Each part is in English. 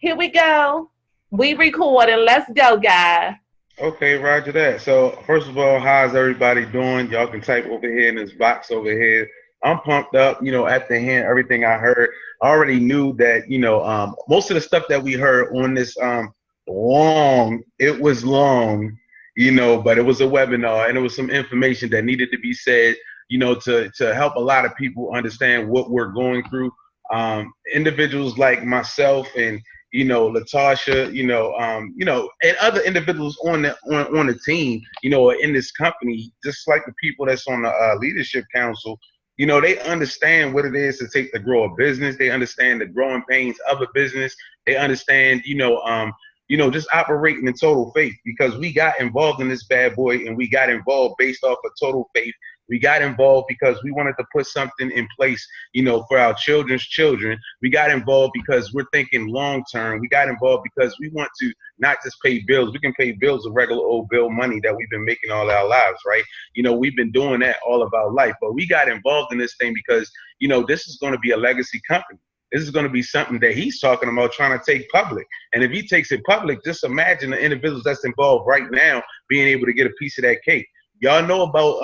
Here we go. We recording. Let's go, guys. Okay, roger that. So, first of all, how's everybody doing? Y'all can type over here in this box over here. I'm pumped up, after hearing everything I heard. I already knew that, most of the stuff that we heard on this it was long, but it was a webinar and it was some information that needed to be said, to help a lot of people understand what we're going through. Individuals like myself and Latasha, and other individuals on the team, in this company, just like the people that's on the leadership council, they understand what it is to take the grow a business. They understand the growing pains of a business. They understand, just operating in total faith because we got involved in this bad boy and we got involved based off of total faith. We got involved because we wanted to put something in place, for our children's children. We got involved because we're thinking long term. We got involved because we want to not just pay bills. We can pay bills with regular old bill money that we've been making all our lives, right? We've been doing that all of our life. But we got involved in this thing because, this is going to be a legacy company. This is going to be something that he's talking about trying to take public. And if he takes it public, just imagine the individuals that's involved right now being able to get a piece of that cake. Y'all know about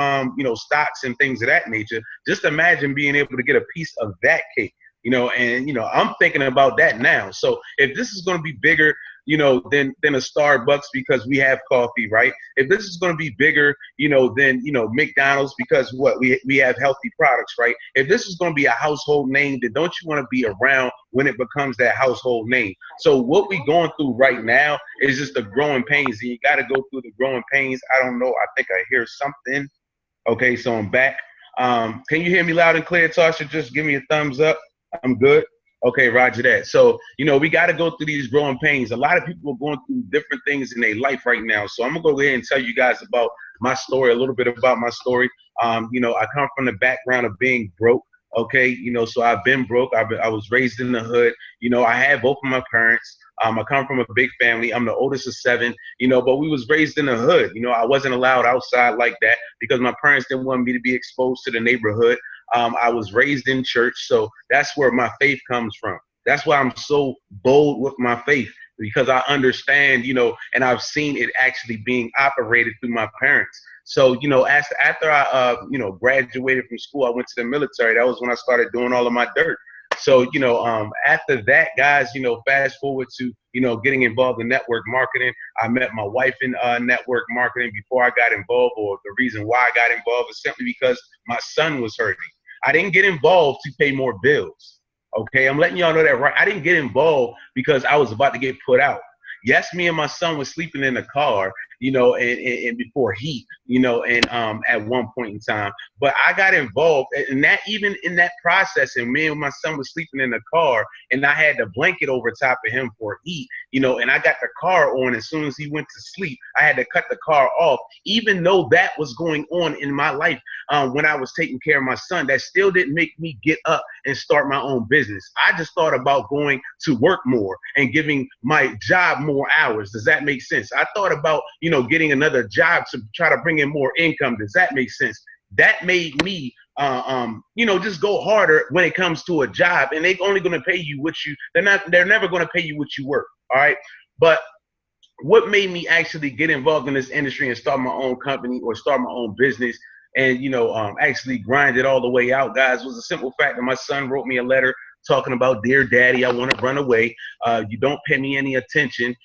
stocks and things of that nature. Just imagine being able to get a piece of that cake. And I'm thinking about that now. So if this is going to be bigger, than a Starbucks because we have coffee, right? If this is going to be bigger, than McDonald's because we have healthy products, right? If this is going to be a household name, then don't you want to be around when it becomes that household name? So what we going through right now is just the growing pains, and you got to go through the growing pains. I don't know. I think I hear something. Okay, so I'm back. Can you hear me loud and clear, Tasha? Just give me a thumbs up. I'm good. Okay, roger that. So, we got to go through these growing pains. A lot of people are going through different things in their life right now. So I'm going to go ahead and tell you guys about my story, a little bit about my story. I come from the background of being broke. Okay, so I've been broke. I was raised in the hood. I had both of my parents. I come from a big family. I'm the oldest of seven, but we was raised in the hood. I wasn't allowed outside like that because my parents didn't want me to be exposed to the neighborhood. I was raised in church, so that's where my faith comes from. That's why I'm so bold with my faith because I understand, and I've seen it actually being operated through my parents. So, after I, graduated from school, I went to the military. That was when I started doing all of my dirt. So, after that, guys, fast forward to, getting involved in network marketing. I met my wife in network marketing before I got involved, or the reason why I got involved is simply because my son was hurting. I didn't get involved to pay more bills. Okay, I'm letting y'all know that, right? I didn't get involved because I was about to get put out. Yes, me and my son was sleeping in the car, and before heat, and at one point in time. But I got involved in that, even in that process, and me and my son was sleeping in the car, and I had the blanket over top of him for heat, and I got the car on as soon as he went to sleep. I had to cut the car off, even though that was going on in my life when I was taking care of my son. That still didn't make me get up and start my own business. I just thought about going to work more and giving my job more hours. Does that make sense? I thought about, getting another job to try to bring in more income. Does that make sense? That made me, just go harder when it comes to a job, and they're only going to pay you what you. They're never going to pay you what you work. All right, but what made me actually get involved in this industry and start my own company or start my own business and actually grind it all the way out, guys, was a simple fact that my son wrote me a letter talking about, dear daddy, I want to run away. You don't pay me any attention.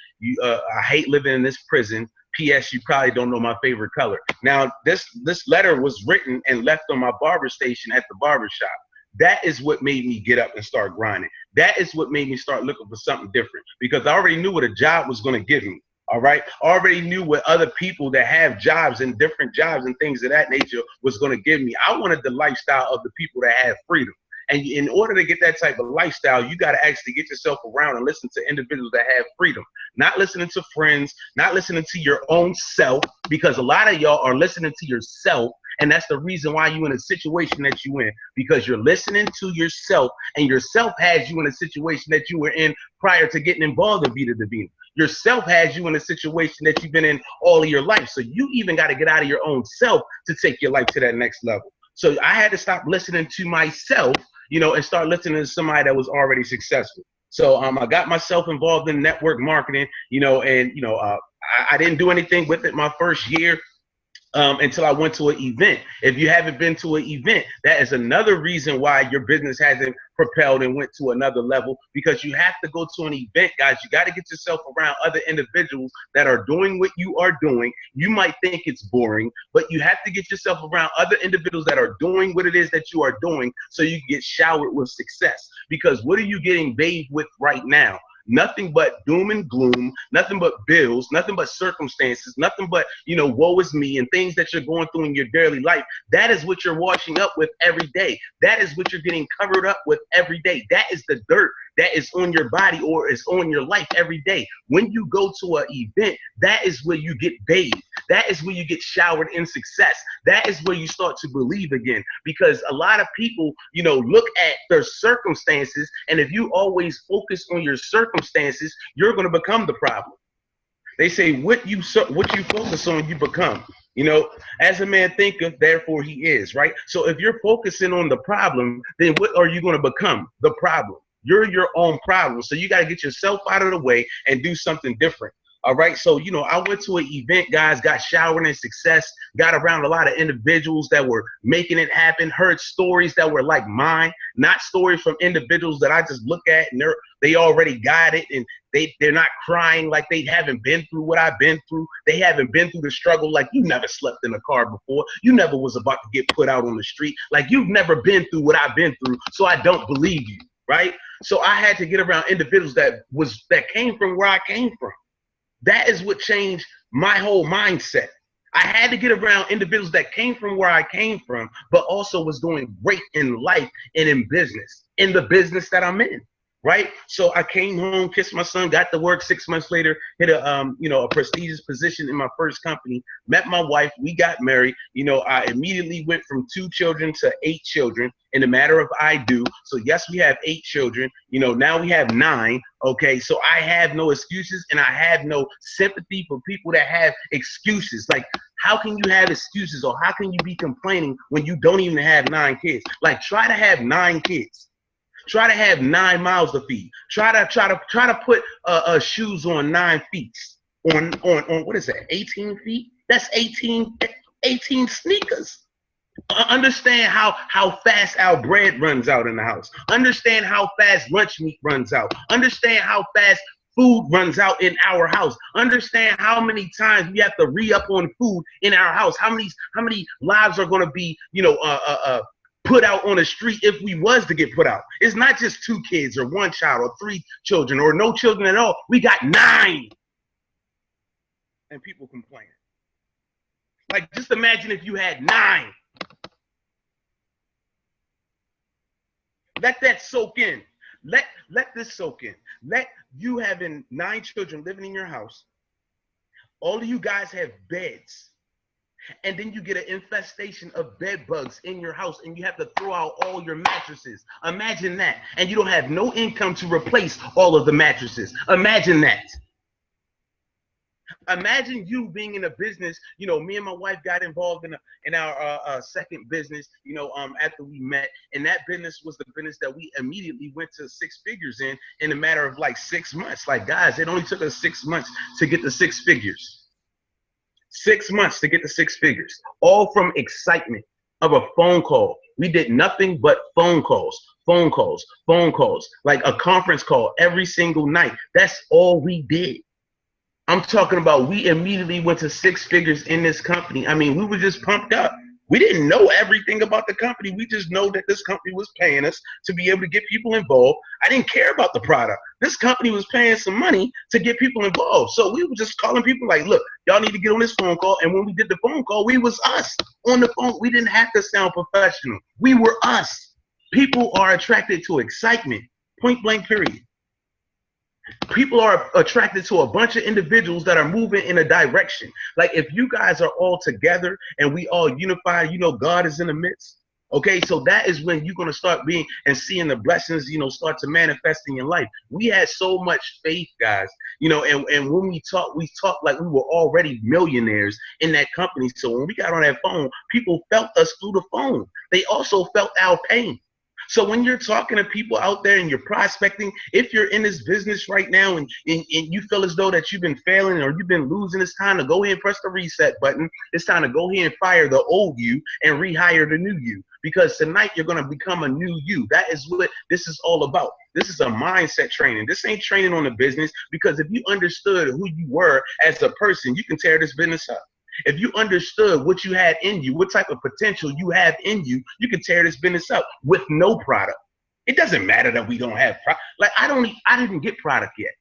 I hate living in this prison. P.S. You probably don't know my favorite color. Now, this letter was written and left on my barber station at the barber shop. That is what made me get up and start grinding. That is what made me start looking for something different because I already knew what a job was going to give me. All right. I already knew what other people that have jobs and different jobs and things of that nature was going to give me. I wanted the lifestyle of the people that have freedom. And in order to get that type of lifestyle, you got to actually get yourself around and listen to individuals that have freedom. Not listening to friends, not listening to your own self, because a lot of y'all are listening to yourself. And that's the reason why you're in a situation that you're in, because you're listening to yourself, and yourself has you in a situation that you were in prior to getting involved in Vida Divina. Yourself has you in a situation that you've been in all of your life. So you even got to get out of your own self to take your life to that next level. So I had to stop listening to myself, and start listening to somebody that was already successful. So I got myself involved in network marketing, and I didn't do anything with it my first year. Until I went to an event. If you haven't been to an event, that is another reason why your business hasn't propelled and went to another level, because you have to go to an event, guys. You got to get yourself around other individuals that are doing what you are doing. You might think it's boring, but you have to get yourself around other individuals that are doing what it is that you are doing, so you can get showered with success. Because what are you getting bathed with right now? Nothing but doom and gloom, nothing but bills, nothing but circumstances, nothing but, woe is me and things that you're going through in your daily life. That is what you're washing up with every day. That is what you're getting covered up with every day. That is the dirt that is on your body or is on your life every day. When you go to an event, that is where you get bathed. That is where you get showered in success. That is where you start to believe again. Because a lot of people, look at their circumstances, and if you always focus on your circumstances, you're going to become the problem. They say what you focus on, you become. As a man thinketh, therefore he is, right? So if you're focusing on the problem, then what are you going to become? The problem. You're your own problem. So you got to get yourself out of the way and do something different. All right. So, I went to an event, guys, got showered in success, got around a lot of individuals that were making it happen, heard stories that were like mine, not stories from individuals that I just look at and they already got it, and they're not crying like they haven't been through what I've been through. They haven't been through the struggle. Like, you never slept in a car before. You never was about to get put out on the street. Like, you've never been through what I've been through. So I don't believe you. Right. So I had to get around individuals that came from where I came from. That is what changed my whole mindset. I had to get around individuals that came from where I came from, but also was doing great in life and in business, in the business that I'm in. Right. So I came home, kissed my son, got to work. 6 months later, hit a prestigious position in my first company, met my wife. We got married. I immediately went from 2 children to 8 children in a matter of I do. So yes, we have 8 children. Now we have 9. Okay. So I have no excuses, and I have no sympathy for people that have excuses. Like, how can you have excuses, or how can you be complaining when you don't even have 9 kids? Like, try to have 9 kids. Try to have 9 mouths to feed. Try to put shoes on 9 feet. On what is that? 18 feet? That's 18 sneakers. Understand how fast our bread runs out in the house. Understand how fast lunch meat runs out. Understand how fast food runs out in our house. Understand how many times we have to re-up on food in our house. How many lives are going to be, put out on the street if we was to get put out. It's not just 2 kids or 1 child or 3 children or no children at all. We got 9. And people complain. Like, just imagine if you had 9. Let that soak in. Let this soak in. Let you having 9 children living in your house. All of you guys have beds. And then you get an infestation of bed bugs in your house, and you have to throw out all your mattresses. Imagine that. And you don't have no income to replace all of the mattresses. Imagine that. Imagine you being in a business. Me and my wife got involved in our second business, after we met. And that business was the business that we immediately went to 6 figures in a matter of like 6 months. Like, guys, it only took us 6 months to get to 6 figures. 6 months to get to 6 figures, all from excitement of a phone call. We did nothing but phone calls, like a conference call every single night. That's all we did. I'm talking about we immediately went to 6 figures in this company. I mean, we were just pumped up. We didn't know everything about the company. We just know that this company was paying us to be able to get people involved. I didn't care about the product. This company was paying some money to get people involved. So we were just calling people like, look, y'all need to get on this phone call. And when we did the phone call, we was us on the phone. We didn't have to sound professional. We were us. People are attracted to excitement, point blank period. People are attracted to a bunch of individuals that are moving in a direction. Like, if you guys are all together and we all unified, God is in the midst. Okay, so that is when you're going to start being and seeing the blessings, start to manifest in your life. We had so much faith, guys, and when we talked like we were already millionaires in that company. So when we got on that phone, people felt us through the phone. They also felt our pain. So when you're talking to people out there and you're prospecting, if you're in this business right now and you feel as though that you've been failing or you've been losing, it's time to go ahead and press the reset button. It's time to go ahead and fire the old you and rehire the new you, because tonight you're going to become a new you. That is what this is all about. This is a mindset training. This ain't training on the business, because if you understood who you were as a person, you can tear this business up. If you understood what you had in you, what type of potential you have in you, you can tear this business up with no product. It doesn't matter that we don't have product. Like I didn't get product yet.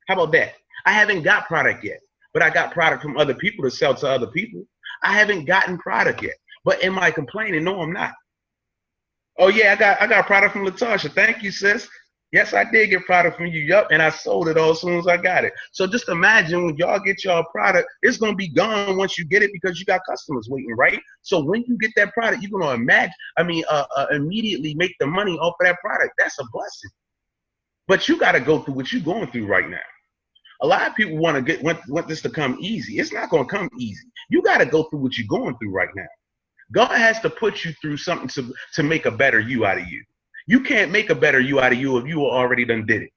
How about that? I haven't got product yet, but I got product from other people to sell to other people. I haven't gotten product yet, but am I complaining? No, I'm not. Oh yeah, I got product from Tasha. Thank you, sis. Yes, I did get product from you. Yup, and I sold it all as soon as I got it. So just imagine when y'all get y'all product, it's gonna be gone once you get it, because you got customers waiting, right? So when you get that product, you're gonna immediately make the money off of that product. That's a blessing. But you got to go through what you're going through right now. A lot of people want this to come easy. It's not gonna come easy. You got to go through what you're going through right now. God has to put you through something to make a better you out of you. You can't make a better you out of you if you already done did it.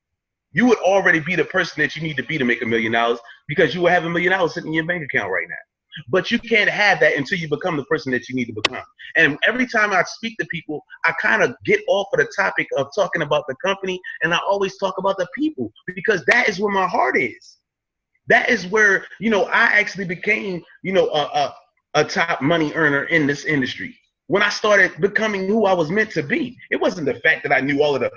You would already be the person that you need to be to make $1 million, because you will have $1 million sitting in your bank account right now. But you can't have that until you become the person that you need to become. And every time I speak to people, I kind of get off of the topic of talking about the company, and I always talk about the people, because that is where my heart is. That is where, I actually became, a top money earner in this industry. When I started becoming who I was meant to be, it wasn't the fact that I knew all of the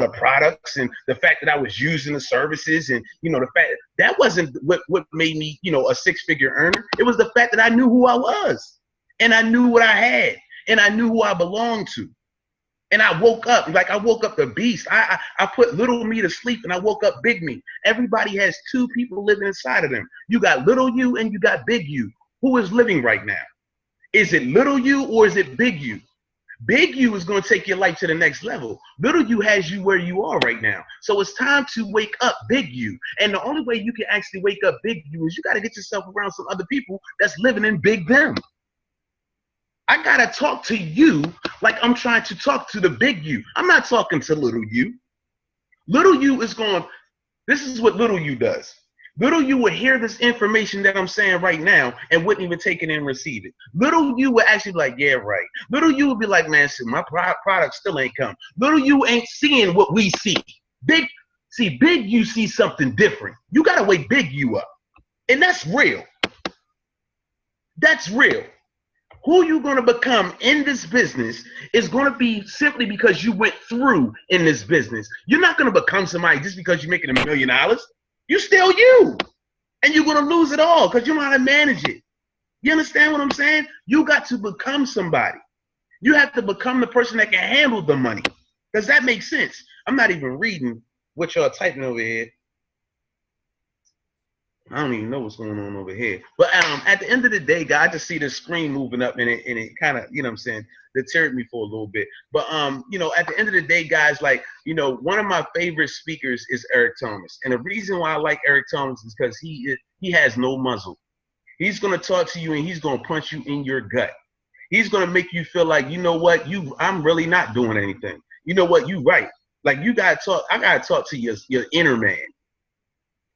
products and the fact that I was using the services and the fact that wasn't what made me a 6-figure earner. It was the fact that I knew who I was, and I knew what I had, and I knew who I belonged to. And I woke up the beast. I put little me to sleep, and I woke up big me. Everybody has two people living inside of them. You got little you and you got big you. Who is living right now? Is it little you or is it big you? Big you is going to take your life to the next level. Little you has you where you are right now. So it's time to wake up big you. And the only way you can actually wake up big you is you got to get yourself around some other people that's living in big them. I got to talk to you like I'm trying to talk to the big you. I'm not talking to little you. Little you is going, this is what little you does. Little you would hear this information that I'm saying right now and wouldn't even take it in and receive it. Little you would actually be like, yeah, right. Little you would be like, man, shit, my product still ain't come. Little you ain't seeing what we see. Big you see something different. You got to wake big you up. And that's real. That's real. Who you're going to become in this business is going to be simply because you went through in this business. You're not going to become somebody just because you're making $1 million. You're still you, and you're going to lose it all because you know how to manage it. You understand what I'm saying? You got to become somebody. You have to become the person that can handle the money. Does that make sense? I'm not even reading what y'all typing over here. I don't even know what's going on over here. But at the end of the day, guys, I just see the screen moving up, and it kind of, deterred me for a little bit. But at the end of the day, guys, one of my favorite speakers is Eric Thomas. And the reason why I like Eric Thomas is because he has no muzzle. He's going to talk to you, and he's going to punch you in your gut. He's going to make you feel like, you know what, I'm really not doing anything. You know what, you right. Like, you got to talk, I got to talk to your inner man.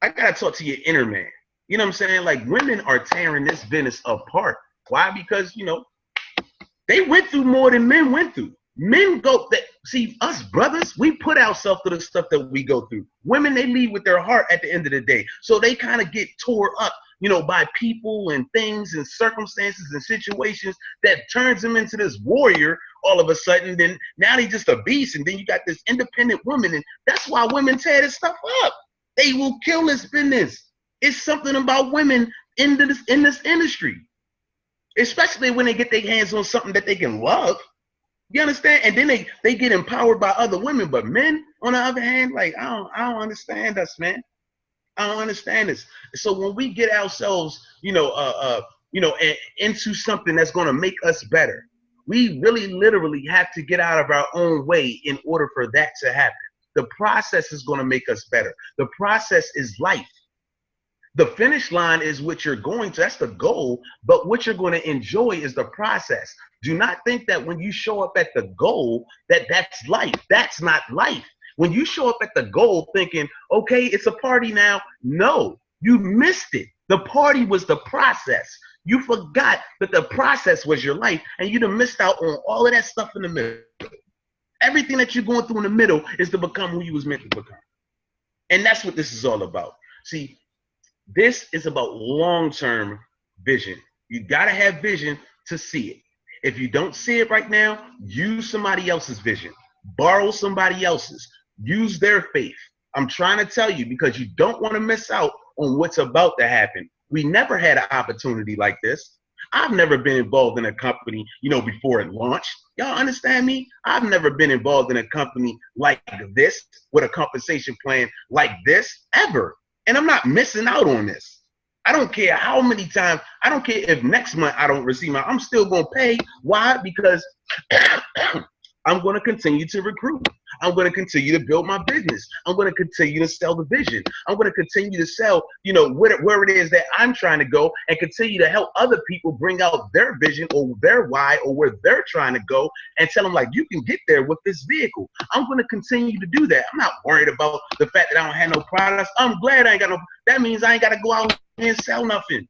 I got to talk to your inner man. You know what I'm saying? Like, women are tearing this business apart. Why? Because, they went through more than men went through. Men see, us brothers, we put ourselves through the stuff that we go through. Women, they lead with their heart at the end of the day. So they kind of get tore up, by people and things and circumstances and situations that turns them into this warrior all of a sudden. Then now they just a beast. And then you got this independent woman. And that's why women tear this stuff up. They will kill this business. It's something about women in this industry, especially when they get their hands on something that they can love. You understand? And then they get empowered by other women. But men, on the other hand, like, I don't understand us, man. I don't understand this. So when we get ourselves, into something that's going to make us better, we really literally have to get out of our own way in order for that to happen. The process is going to make us better. The process is life. The finish line is what you're going to, that's the goal, but what you're going to enjoy is the process. Do not think that when you show up at the goal, that that's life. That's not life. When you show up at the goal thinking, okay, it's a party now, no, you missed it. The party was the process. You forgot that the process was your life, and you done missed out on all of that stuff in the middle. Everything that you're going through in the middle is to become who you was meant to become. And that's what this is all about. See, this is about long-term vision. You got to have vision to see it. If you don't see it right now, use somebody else's vision. Borrow somebody else's. Use their faith. I'm trying to tell you, because you don't want to miss out on what's about to happen. We never had an opportunity like this. I've never been involved in a company, before it launched. Y'all understand me? I've never been involved in a company like this with a compensation plan like this ever. And I'm not missing out on this. I don't care how many times. I don't care if next month I don't receive I'm still going to pay. Why? Because I'm going to continue to recruit. I'm going to continue to build my business. I'm going to continue to sell the vision. I'm going to continue to sell, where it is that I'm trying to go, and continue to help other people bring out their vision or their why or where they're trying to go, and tell them, like, you can get there with this vehicle. I'm going to continue to do that. I'm not worried about the fact that I don't have no products. I'm glad I ain't got no. That means I ain't got to go out and sell nothing.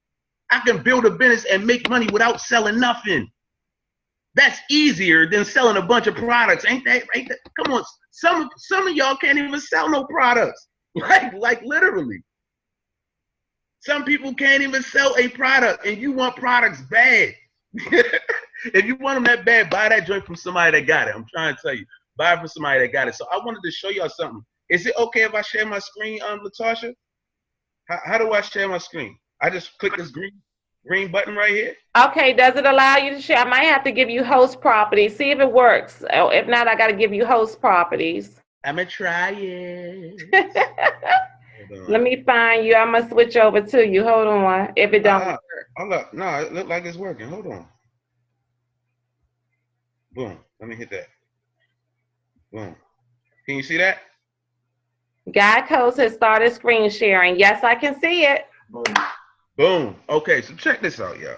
I can build a business and make money without selling nothing. That's easier than selling a bunch of products, ain't that? Come on, some of y'all can't even sell no products, like literally. Some people can't even sell a product, and you want products bad. If you want them that bad, buy that joint from somebody that got it. I'm trying to tell you, buy it from somebody that got it. So I wanted to show y'all something. Is it okay if I share my screen, Latasha? How do I share my screen? I just click this green button right here. Okay, does it allow you to share? I might have to give you host properties. See if it works. If not, I got to give you host properties. I'm going to try it. Let me find you. I'm going to switch over to you. Hold on. If it don't work. Hold up. No, it looked like it's working. Hold on. Boom. Let me hit that. Boom. Can you see that? Guide Coast has started screen sharing. Yes, I can see it. Boom. Boom. Okay, so check this out, y'all.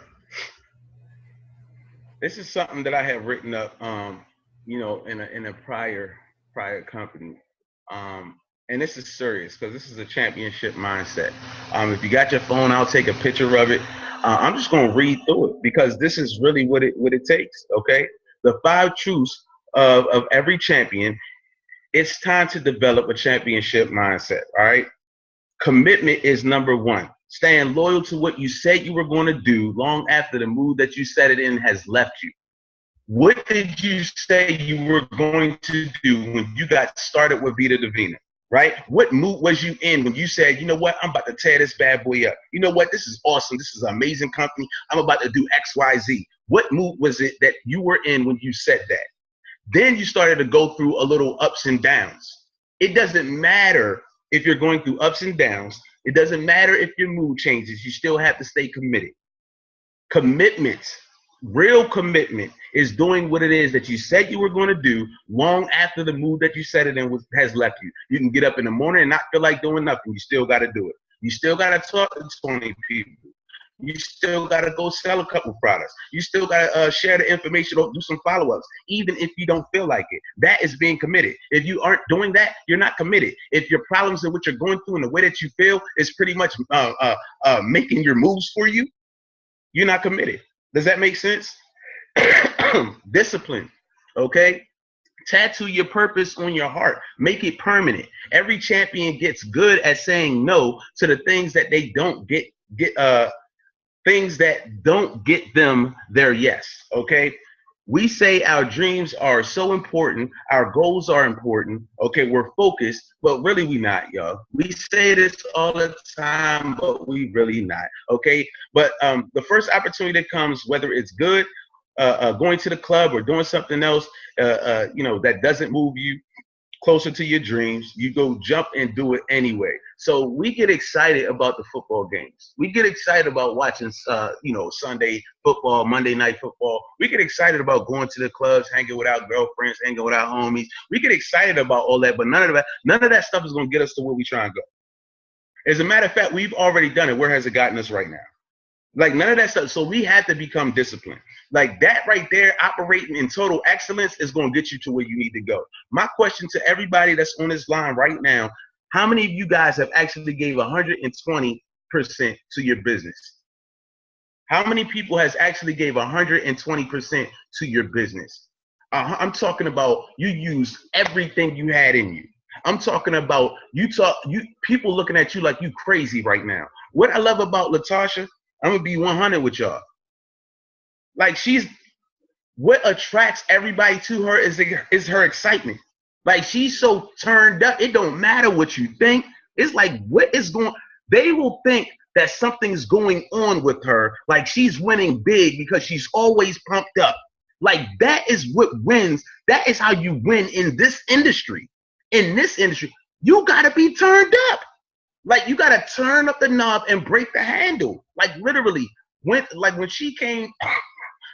This is something that I have written up, in a prior company. And this is serious because this is a championship mindset. If you got your phone, I'll take a picture of it. I'm just going to read through it because this is really what it takes. Okay, the 5 truths of every champion. It's time to develop a championship mindset. All right. Commitment is number 1. Staying loyal to what you said you were going to do long after the mood that you set it in has left you. What did you say you were going to do when you got started with Vida Divina, right? What mood was you in when you said, you know what, I'm about to tear this bad boy up. You know what, this is awesome. This is an amazing company. I'm about to do X, Y, Z. What mood was it that you were in when you said that? Then you started to go through a little ups and downs. It doesn't matter if you're going through ups and downs. It doesn't matter if your mood changes. You still have to stay committed. Commitment, real commitment, is doing what it is that you said you were going to do long after the mood that you set it in has left you. You can get up in the morning and not feel like doing nothing. You still got to do it. You still got to talk to 20 people. You still got to go sell a couple products. You still got to share the information or do some follow-ups, even if you don't feel like it. That is being committed. If you aren't doing that, you're not committed. If your problems and what you're going through and the way that you feel is pretty much making your moves for you, you're not committed. Does that make sense? Discipline, okay? Tattoo your purpose on your heart. Make it permanent. Every champion gets good at saying no to the things that they don't things that don't get them their yes, okay? We say our dreams are so important, our goals are important, okay, we're focused, but really we not, y'all. We say this all the time, but we really not, okay? But the first opportunity that comes, whether it's good, going to the club or doing something else, that doesn't move you closer to your dreams, you go jump and do it anyway. So we get excited about the football games. We get excited about watching, Sunday football, Monday night football. We get excited about going to the clubs, hanging with our girlfriends, hanging with our homies. We get excited about all that, but none of that stuff is going to get us to where we try and go. As a matter of fact, we've already done it. Where has it gotten us right now? Like none of that stuff. So we have to become disciplined. Like that right there, operating in total excellence is going to get you to where you need to go. My question to everybody that's on this line right now, how many of you guys have actually gave 120% to your business? How many people has actually gave 120% to your business? I'm talking about you used everything you had in you. I'm talking about you people looking at you like you crazy right now. What I love about Latasha, I'm gonna be 100 with y'all. Like what attracts everybody to her is her excitement. Like she's so turned up. It don't matter what you think. It's like they will think that something's going on with her. Like she's winning big because she's always pumped up. Like that is what wins. That is how you win in this industry. In this industry, you gotta be turned up. Like you gotta turn up the knob and break the handle. Like literally, when she came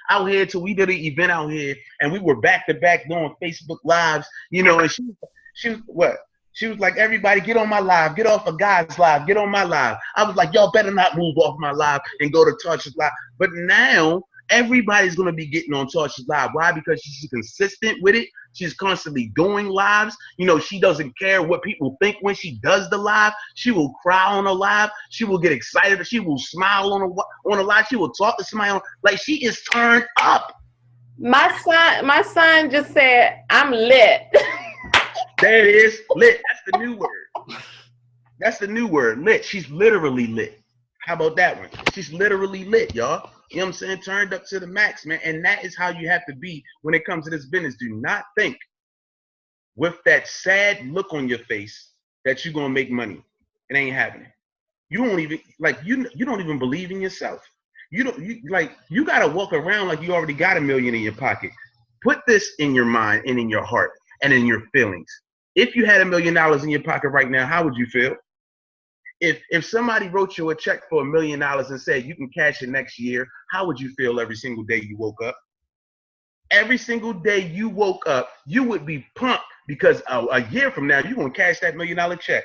out here we did an event out here and we were back to back doing Facebook lives, and she was what? She was like, everybody get on my live, get off of God's live, get on my live. I was like, y'all better not move off my live and go to Tasha's live. But now everybody's gonna be getting on Tasha's live. Why? Because she's consistent with it. She's constantly doing lives. She doesn't care what people think when she does the live. She will cry on a live. She will get excited. She will smile on a live. She will talk to somebody like she is turned up. My son just said, I'm lit. There it is, lit. That's the new word. That's the new word, lit. She's literally lit. How about that one? She's literally lit, y'all. You know what I'm saying? Turned up to the max, man. And that is how you have to be when it comes to this business. Do not think with that sad look on your face that you're gonna make money. It ain't happening. You don't even you don't even believe in yourself. You gotta walk around like you already got $1 million in your pocket. Put this in your mind and in your heart and in your feelings. If you had $1 million in your pocket right now, how would you feel? If somebody wrote you a check for $1 million and said you can cash it next year, how would you feel every single day you woke up? Every single day you woke up, you would be pumped because a year from now, you're going to cash that $1 million check.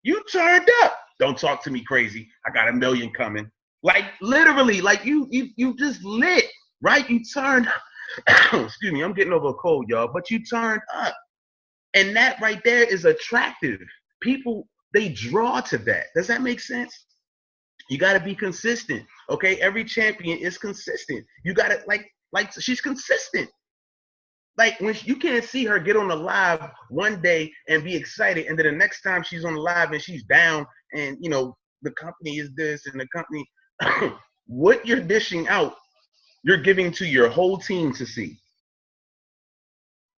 You turned up. Don't talk to me crazy. I got $1 million coming. Like literally, like you just lit, right? You turned, excuse me, I'm getting over a cold, y'all, but you turned up. And that right there is attractive. People, they draw to that. Does that make sense? You got to be consistent, okay? Every champion is consistent. You got to, like she's consistent. Like when you can't see her get on the live one day and be excited, and then the next time she's on the live and she's down, and the company is this and the company, what you're dishing out, you're giving to your whole team to see.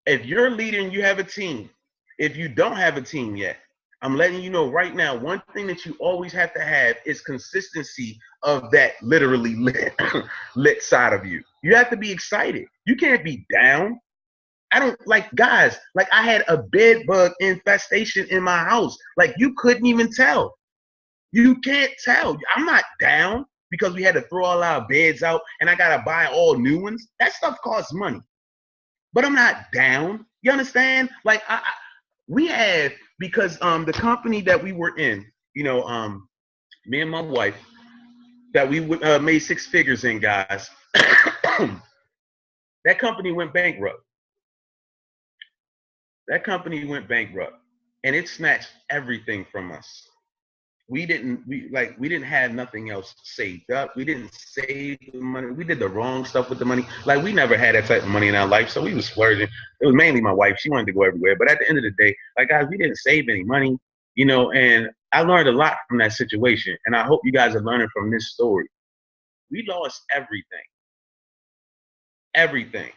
If you're a leader and you have a team, if you don't have a team yet, I'm letting you know right now, one thing that you always have to have is consistency of that literally lit side of you. You have to be excited. You can't be down. I don't guys, I had a bed bug infestation in my house. Like you couldn't even tell. You can't tell. I'm not down because we had to throw all our beds out and I got to buy all new ones. That stuff costs money. But I'm not down. You understand? Like we have, because the company that we were in, me and my wife, that we made 6 figures in, guys. That company went bankrupt. That company went bankrupt, and it snatched everything from us. We didn't have nothing else saved up. We didn't save the money. We did the wrong stuff with the money. Like we never had that type of money in our life, so we was splurging. It was mainly my wife. She wanted to go everywhere, but at the end of the day, guys, we didn't save any money, and I learned a lot from that situation, and I hope you guys are learning from this story. We lost everything. Everything.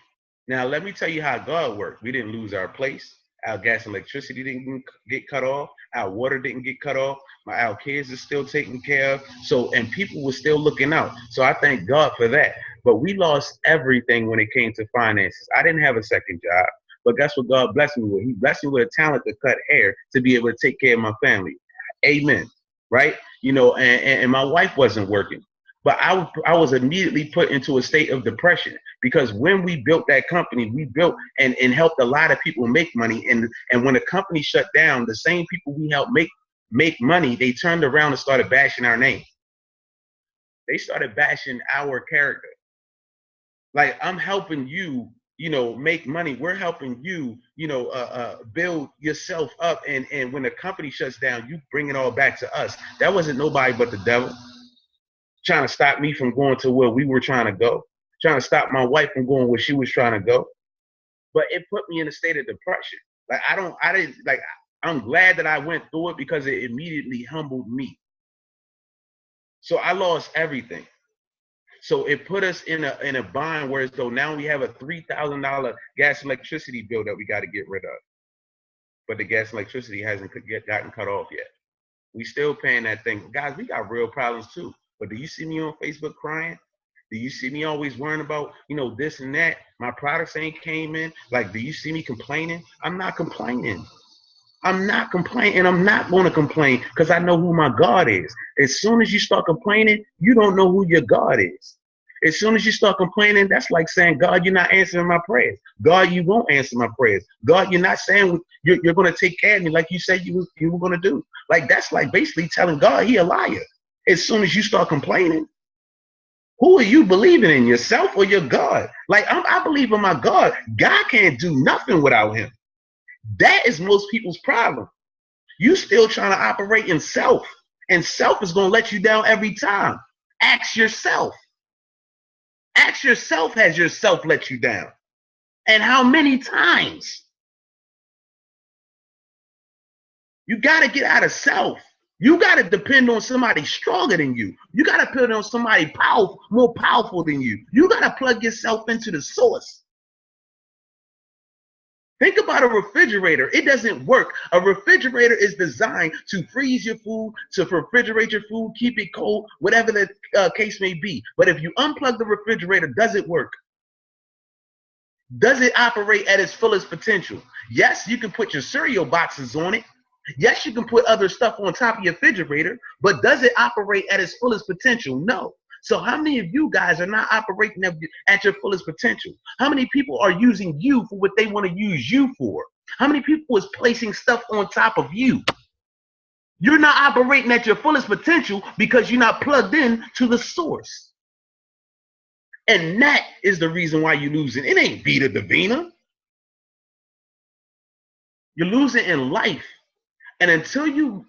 Now, let me tell you how God worked. We didn't lose our place. Our gas and electricity didn't get cut off. Our water didn't get cut off. Our kids are still taken care of. So, and people were still looking out. So I thank God for that. But we lost everything when it came to finances. I didn't have a second job. But guess what God blessed me with? He blessed me with a talent to cut hair to be able to take care of my family. Amen. Right? And my wife wasn't working. But I was immediately put into a state of depression because when we built that company, we built and helped a lot of people make money. And when the company shut down, the same people we helped make make money, they turned around and started bashing our name. They started bashing our character. Like, I'm helping you, make money. We're helping you, build yourself up. And when the company shuts down, you bring it all back to us. That wasn't nobody but the devil trying to stop me from going to where we were trying to go, trying to stop my wife from going where she was trying to go. But it put me in a state of depression. Like, I'm glad that I went through it because it immediately humbled me. So I lost everything. So it put us in a bind, whereas though now we have a $3,000 gas and electricity bill that we got to get rid of. But the gas and electricity hasn't gotten cut off yet. We still paying that thing. Guys, we got real problems too. But do you see me on Facebook crying? Do you see me always worrying about, this and that? My products ain't came in. Like, do you see me complaining? I'm not complaining. I'm not complaining, and I'm not going to complain because I know who my God is. As soon as you start complaining, you don't know who your God is. As soon as you start complaining, that's like saying, God, you're not answering my prayers. God, you won't answer my prayers. God, you're not saying you're going to take care of me like you said you were going to do. Like, that's like basically telling God he a liar. As soon as you start complaining, who are you believing in, yourself or your God? Like, I believe in my God. God can't do nothing without him. That is most people's problem. You still trying to operate in self, and self is going to let you down every time. Ask yourself. Ask yourself, has yourself let you down? And how many times? You got to get out of self. You got to depend on somebody stronger than you. You got to depend on somebody powerful, more powerful than you. You got to plug yourself into the source. Think about a refrigerator. It doesn't work. A refrigerator is designed to freeze your food, to refrigerate your food, keep it cold, whatever the case may be. But if you unplug the refrigerator, does it work? Does it operate at its fullest potential? Yes, you can put your cereal boxes on it. Yes, you can put other stuff on top of your refrigerator, but does it operate at its fullest potential? No. So how many of you guys are not operating at your fullest potential? How many people are using you for what they want to use you for? How many people is placing stuff on top of you? You're not operating at your fullest potential because you're not plugged in to the source. And that is the reason why you're losing. It ain't Vida Divina. You're losing in life. And until you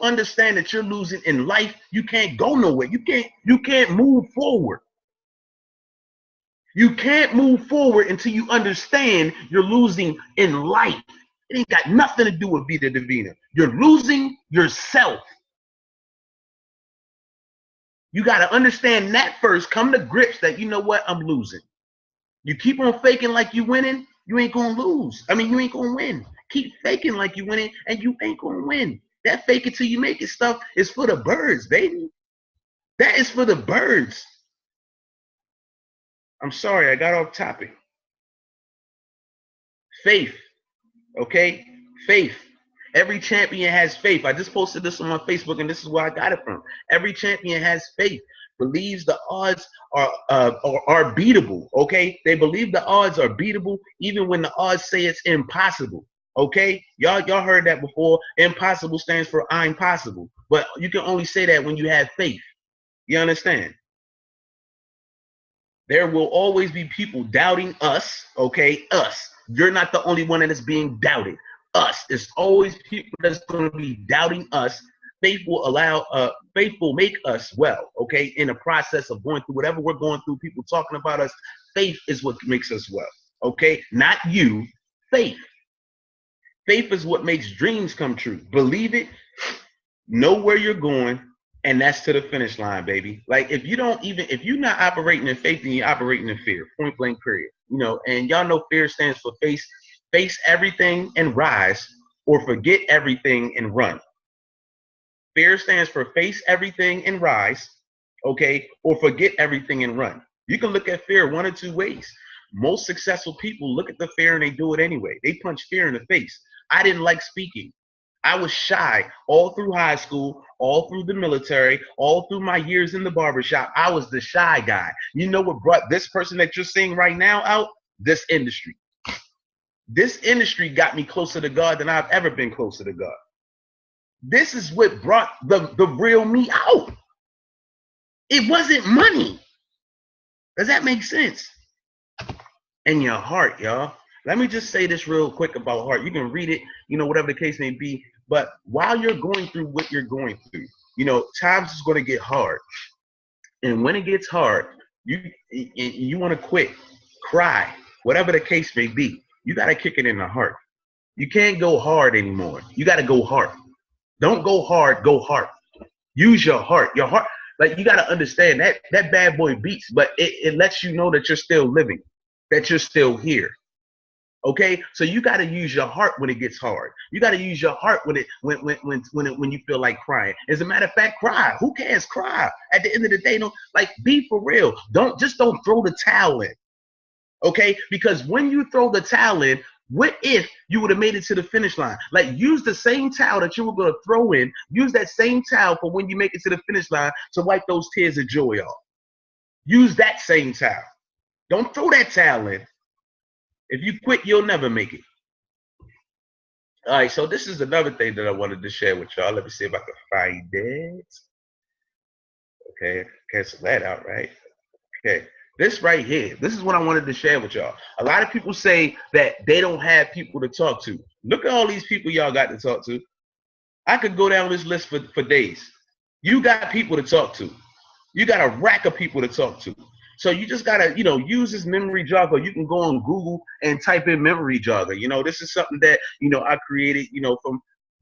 understand that you're losing in life, you can't go nowhere. You can't move forward. You can't move forward until you understand you're losing in life. It ain't got nothing to do with Vida Divina. You're losing yourself. You got to understand that first. Come to grips that, you know what, I'm losing. You keep on faking like you winning, you ain't going to lose. I mean, you ain't going to win. Keep faking like you winning, and you ain't going to win. That fake it till you make it stuff is for the birds, baby. That is for the birds. I'm sorry, I got off topic. Faith, okay? Faith. Every champion has faith. I just posted this on my Facebook, and this is where I got it from. Every champion has faith. Believes the odds are beatable, okay? They believe the odds are beatable even when the odds say it's impossible, okay? Y'all heard that before. Impossible stands for I'm possible, but you can only say that when you have faith. You understand? There will always be people doubting us, okay? Us. You're not the only one that is being doubted. Us. It's always people that's going to be doubting us. Faith will make us well, okay? In the process of going through whatever we're going through, people talking about us, faith is what makes us well, okay? Not you, faith. Faith is what makes dreams come true. Believe it, know where you're going, and that's to the finish line, baby. Like, if you're not operating in faith, then you're operating in fear, point blank, period. And y'all know fear stands for face everything and rise, or forget everything and run. Fear stands for face everything and rise, okay, or forget everything and run. You can look at fear one or two ways. Most successful people look at the fear and they do it anyway. They punch fear in the face. I didn't like speaking. I was shy all through high school, all through the military, all through my years in the barbershop. I was the shy guy. You know what brought this person that you're seeing right now out? This industry. This industry got me closer to God than I've ever been closer to God. This is what brought the real me out. It wasn't money. Does that make sense? And your heart, y'all. Let me just say this real quick about heart. You can read it, whatever the case may be. But while you're going through what you're going through, times is going to get hard. And when it gets hard, you want to quit, cry, whatever the case may be. You got to kick it in the heart. You can't go hard anymore. You got to go hard. Don't go hard, go heart. Use your heart. Your heart, like, you got to understand that bad boy beats, but it lets you know that you're still living, that you're still here. Okay, so you got to use your heart when it gets hard. You got to use your heart when you feel like crying. As a matter of fact, cry. Who cares? Cry. At the end of the day, be for real. Don't throw the towel in. Okay, because when you throw the towel in, what if you would have made it to the finish line? Like, use the same towel that you were going to throw in. Use that same towel for when you make it to the finish line to wipe those tears of joy off. Use that same towel. Don't throw that towel in. If you quit, you'll never make it. All right, so this is another thing that I wanted to share with y'all. Let me see if I can find it. Okay, cancel that out, right? Okay, this right here, this is what I wanted to share with y'all. A lot of people say that they don't have people to talk to. Look at all these people y'all got to talk to. I could go down this list for days. You got people to talk to. You got a rack of people to talk to. So you just gotta, use this memory jogger. You can go on Google and type in memory jogger. This is something that, I created,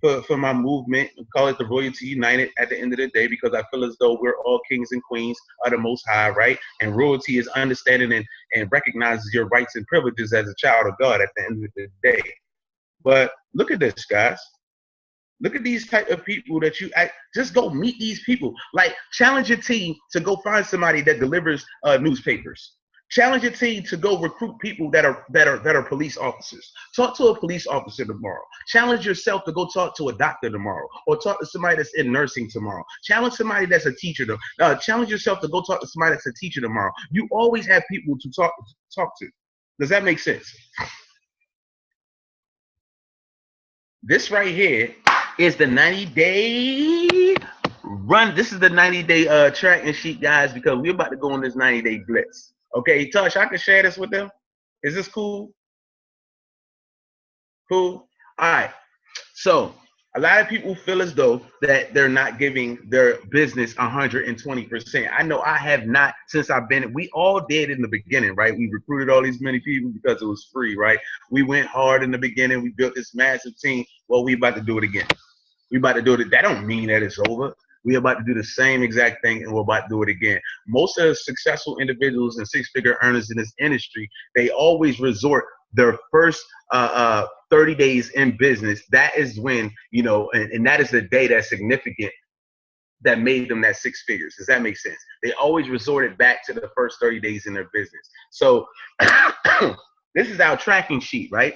for my movement. We call it the Royalty United at the end of the day, because I feel as though we're all kings and queens of the Most High, right? And royalty is understanding and recognizes your rights and privileges as a child of God at the end of the day. But look at this, guys. Look at these type of people that just go meet these people. Like, challenge your team to go find somebody that delivers newspapers. Challenge your team to go recruit people that are police officers. Talk to a police officer tomorrow. Challenge yourself to go talk to a doctor tomorrow, or talk to somebody that's in nursing tomorrow. Challenge somebody that's a teacher. Challenge yourself to go talk to somebody that's a teacher tomorrow. You always have people to talk to. Does that make sense? This right here is the 90-day run. This is the 90-day tracking sheet, guys, because we're about to go on this 90-day blitz. Okay, Tasha, I can share this with them. Is this cool? Cool. All right. So a lot of people feel as though that they're not giving their business 120%. I know I have not since I've been. We all did in the beginning, right? We recruited all these many people because it was free, right? We went hard in the beginning. We built this massive team. Well, we about to do it again. We about to do it. That don't mean that it's over. We're about to do the same exact thing, and we're about to do it again. Most of the successful individuals and six-figure earners in this industry, they always resort their first 30 days in business. That is when, and that is the day that's significant that made them that six figures. Does that make sense? They always resorted back to the first 30 days in their business. So this is our tracking sheet, right?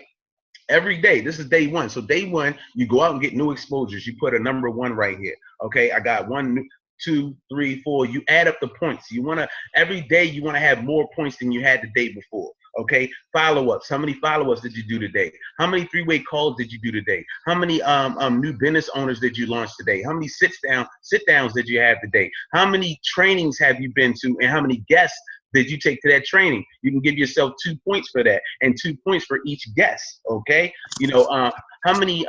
Every day, this is day one. So day one, you go out and get new exposures. You put a number 1 right here. Okay, I got 1, 2, 3, 4. You add up the points. Every day you want to have more points than you had the day before. Okay, follow-ups. How many follow-ups did you do today? How many three-way calls did you do today? How many new business owners did you launch today? How many sit-downs did you have today? How many trainings have you been to, and how many guests did you take to that training? You can give yourself 2 points for that, and 2 points for each guest. Okay, how many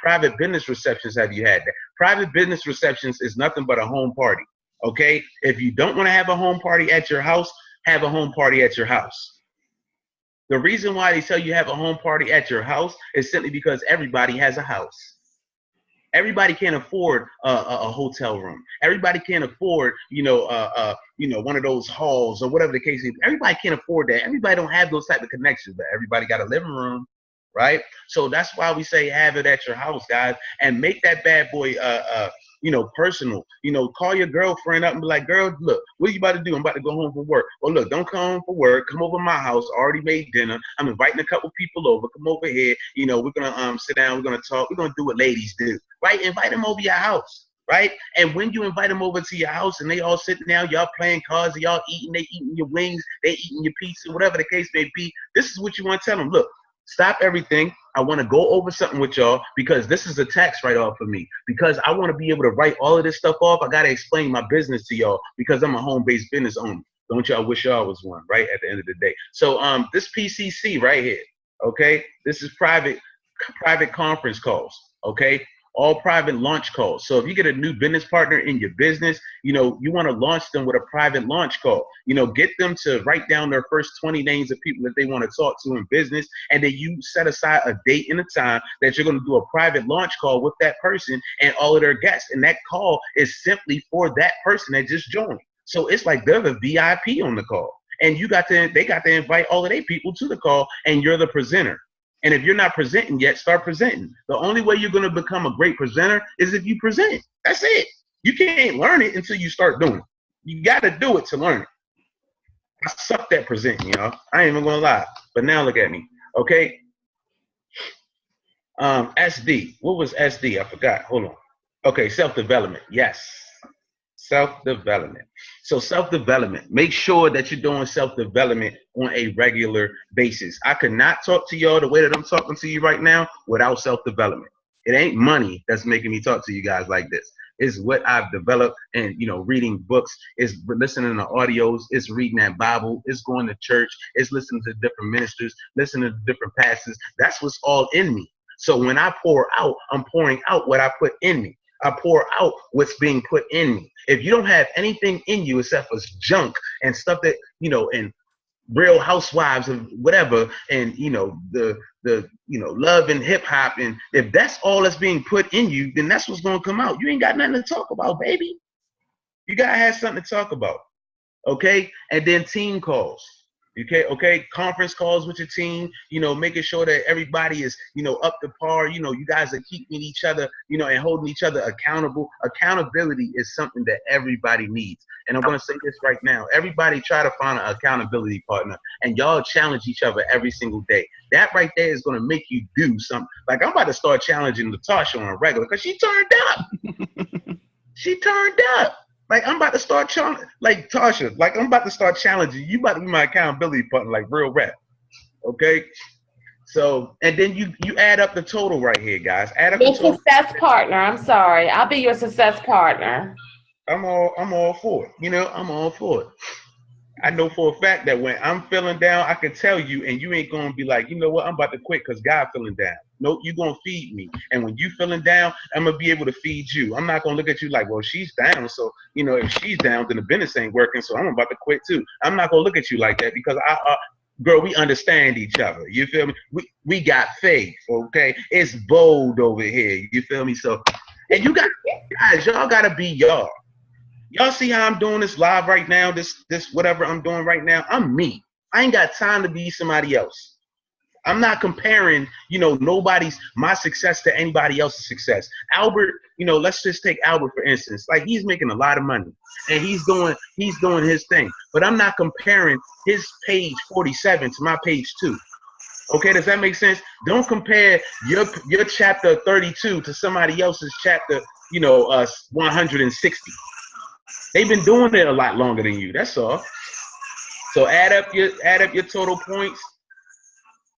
private business receptions have you had? Private business receptions is nothing but a home party. Okay, if you don't want to have a home party at your house, have a home party at your house. The reason why they tell you have a home party at your house is simply because everybody has a house. Everybody can't afford a hotel room. Everybody can't afford, one of those halls or whatever the case is. Everybody can't afford that. Everybody don't have those type of connections, but everybody got a living room, right? So that's why we say have it at your house, guys, and make that bad boy personal. Call your girlfriend up and be like, girl, look, what are you about to do? I'm about to go home from work. Well, look, don't come home from work. Come over to my house. Already made dinner. I'm inviting a couple people over. Come over here. We're gonna sit down. We're gonna talk. We're gonna do what ladies do, right? Invite them over your house, right? And when you invite them over to your house and they all sitting down, y'all playing cards, y'all eating, they eating your wings, they eating your pizza, whatever the case may be. This is what you want to tell them. Look, Stop everything. I want to go over something with y'all because this is a tax write-off for me. Because I want to be able to write all of this stuff off, I got to explain my business to y'all because I'm a home-based business owner. Don't y'all wish y'all was one, right, at the end of the day? So this PCC right here, okay, this is private conference calls, okay? All private launch calls. So if you get a new business partner in your business, you want to launch them with a private launch call. Get them to write down their first 20 names of people that they want to talk to in business. And then you set aside a date and a time that you're going to do a private launch call with that person and all of their guests. And that call is simply for that person that just joined. So it's like they're the VIP on the call. And they got to invite all of their people to the call, and you're the presenter. And if you're not presenting yet, start presenting. The only way you're going to become a great presenter is if you present. That's it. You can't learn it until you start doing it. You got to do it to learn it. I sucked at presenting, y'all. I ain't even going to lie. But now look at me. Okay. SD. What was SD? I forgot. Hold on. Okay. Self-development. Yes. Self-development. So self-development, make sure that you're doing self-development on a regular basis. I could not talk to y'all the way that I'm talking to you right now without self-development. It ain't money that's making me talk to you guys like this. It's what I've developed, and reading books, it's listening to audios, it's reading that Bible, it's going to church, it's listening to different ministers, listening to different pastors. That's what's all in me. So when I pour out, I'm pouring out what I put in me. I pour out what's being put in me. If you don't have anything in you except for junk and stuff that, and Real Housewives of whatever, and, the love and hip hop, and if that's all that's being put in you, then that's what's going to come out. You ain't got nothing to talk about, baby. You got to have something to talk about. Okay. And then team calls. Okay, conference calls with your team, making sure that everybody is, up to par, you guys are keeping each other, and holding each other accountable. Accountability is something that everybody needs. And I'm going to say this right now. Everybody try to find an accountability partner, and y'all challenge each other every single day. That right there is going to make you do something. Like I'm about to start challenging Tasha on a regular because she turned up. She turned up. Like I'm about to start challenging, like Tasha, like I'm about to start challenging. You about to be my accountability partner, like real rap. Okay. So, and then you add up the total right here, guys. Add up the total. Success partner. I'm sorry. I'll be your success partner. I'm all for it. I'm all for it. I know for a fact that when I'm feeling down, I can tell you, and you ain't gonna be like, you know what, I'm about to quit because God feeling down. Nope, you're gonna feed me. And when you feeling down, I'm gonna be able to feed you. I'm not gonna look at you like, well, she's down, so if she's down, then the business ain't working, so I'm about to quit too. I'm not gonna look at you like that because girl, we understand each other. You feel me? We got faith, okay? It's bold over here. You feel me? So, and you guys, y'all gotta be y'all. Y'all see how I'm doing this live right now, this whatever I'm doing right now? I'm me. I ain't got time to be somebody else. I'm not comparing, my success to anybody else's success. Albert, let's just take Albert for instance. Like he's making a lot of money and he's doing his thing. But I'm not comparing his page 47 to my page 2. Okay, does that make sense? Don't compare your chapter 32 to somebody else's chapter, 160. They've been doing it a lot longer than you. That's all. So add up your total points.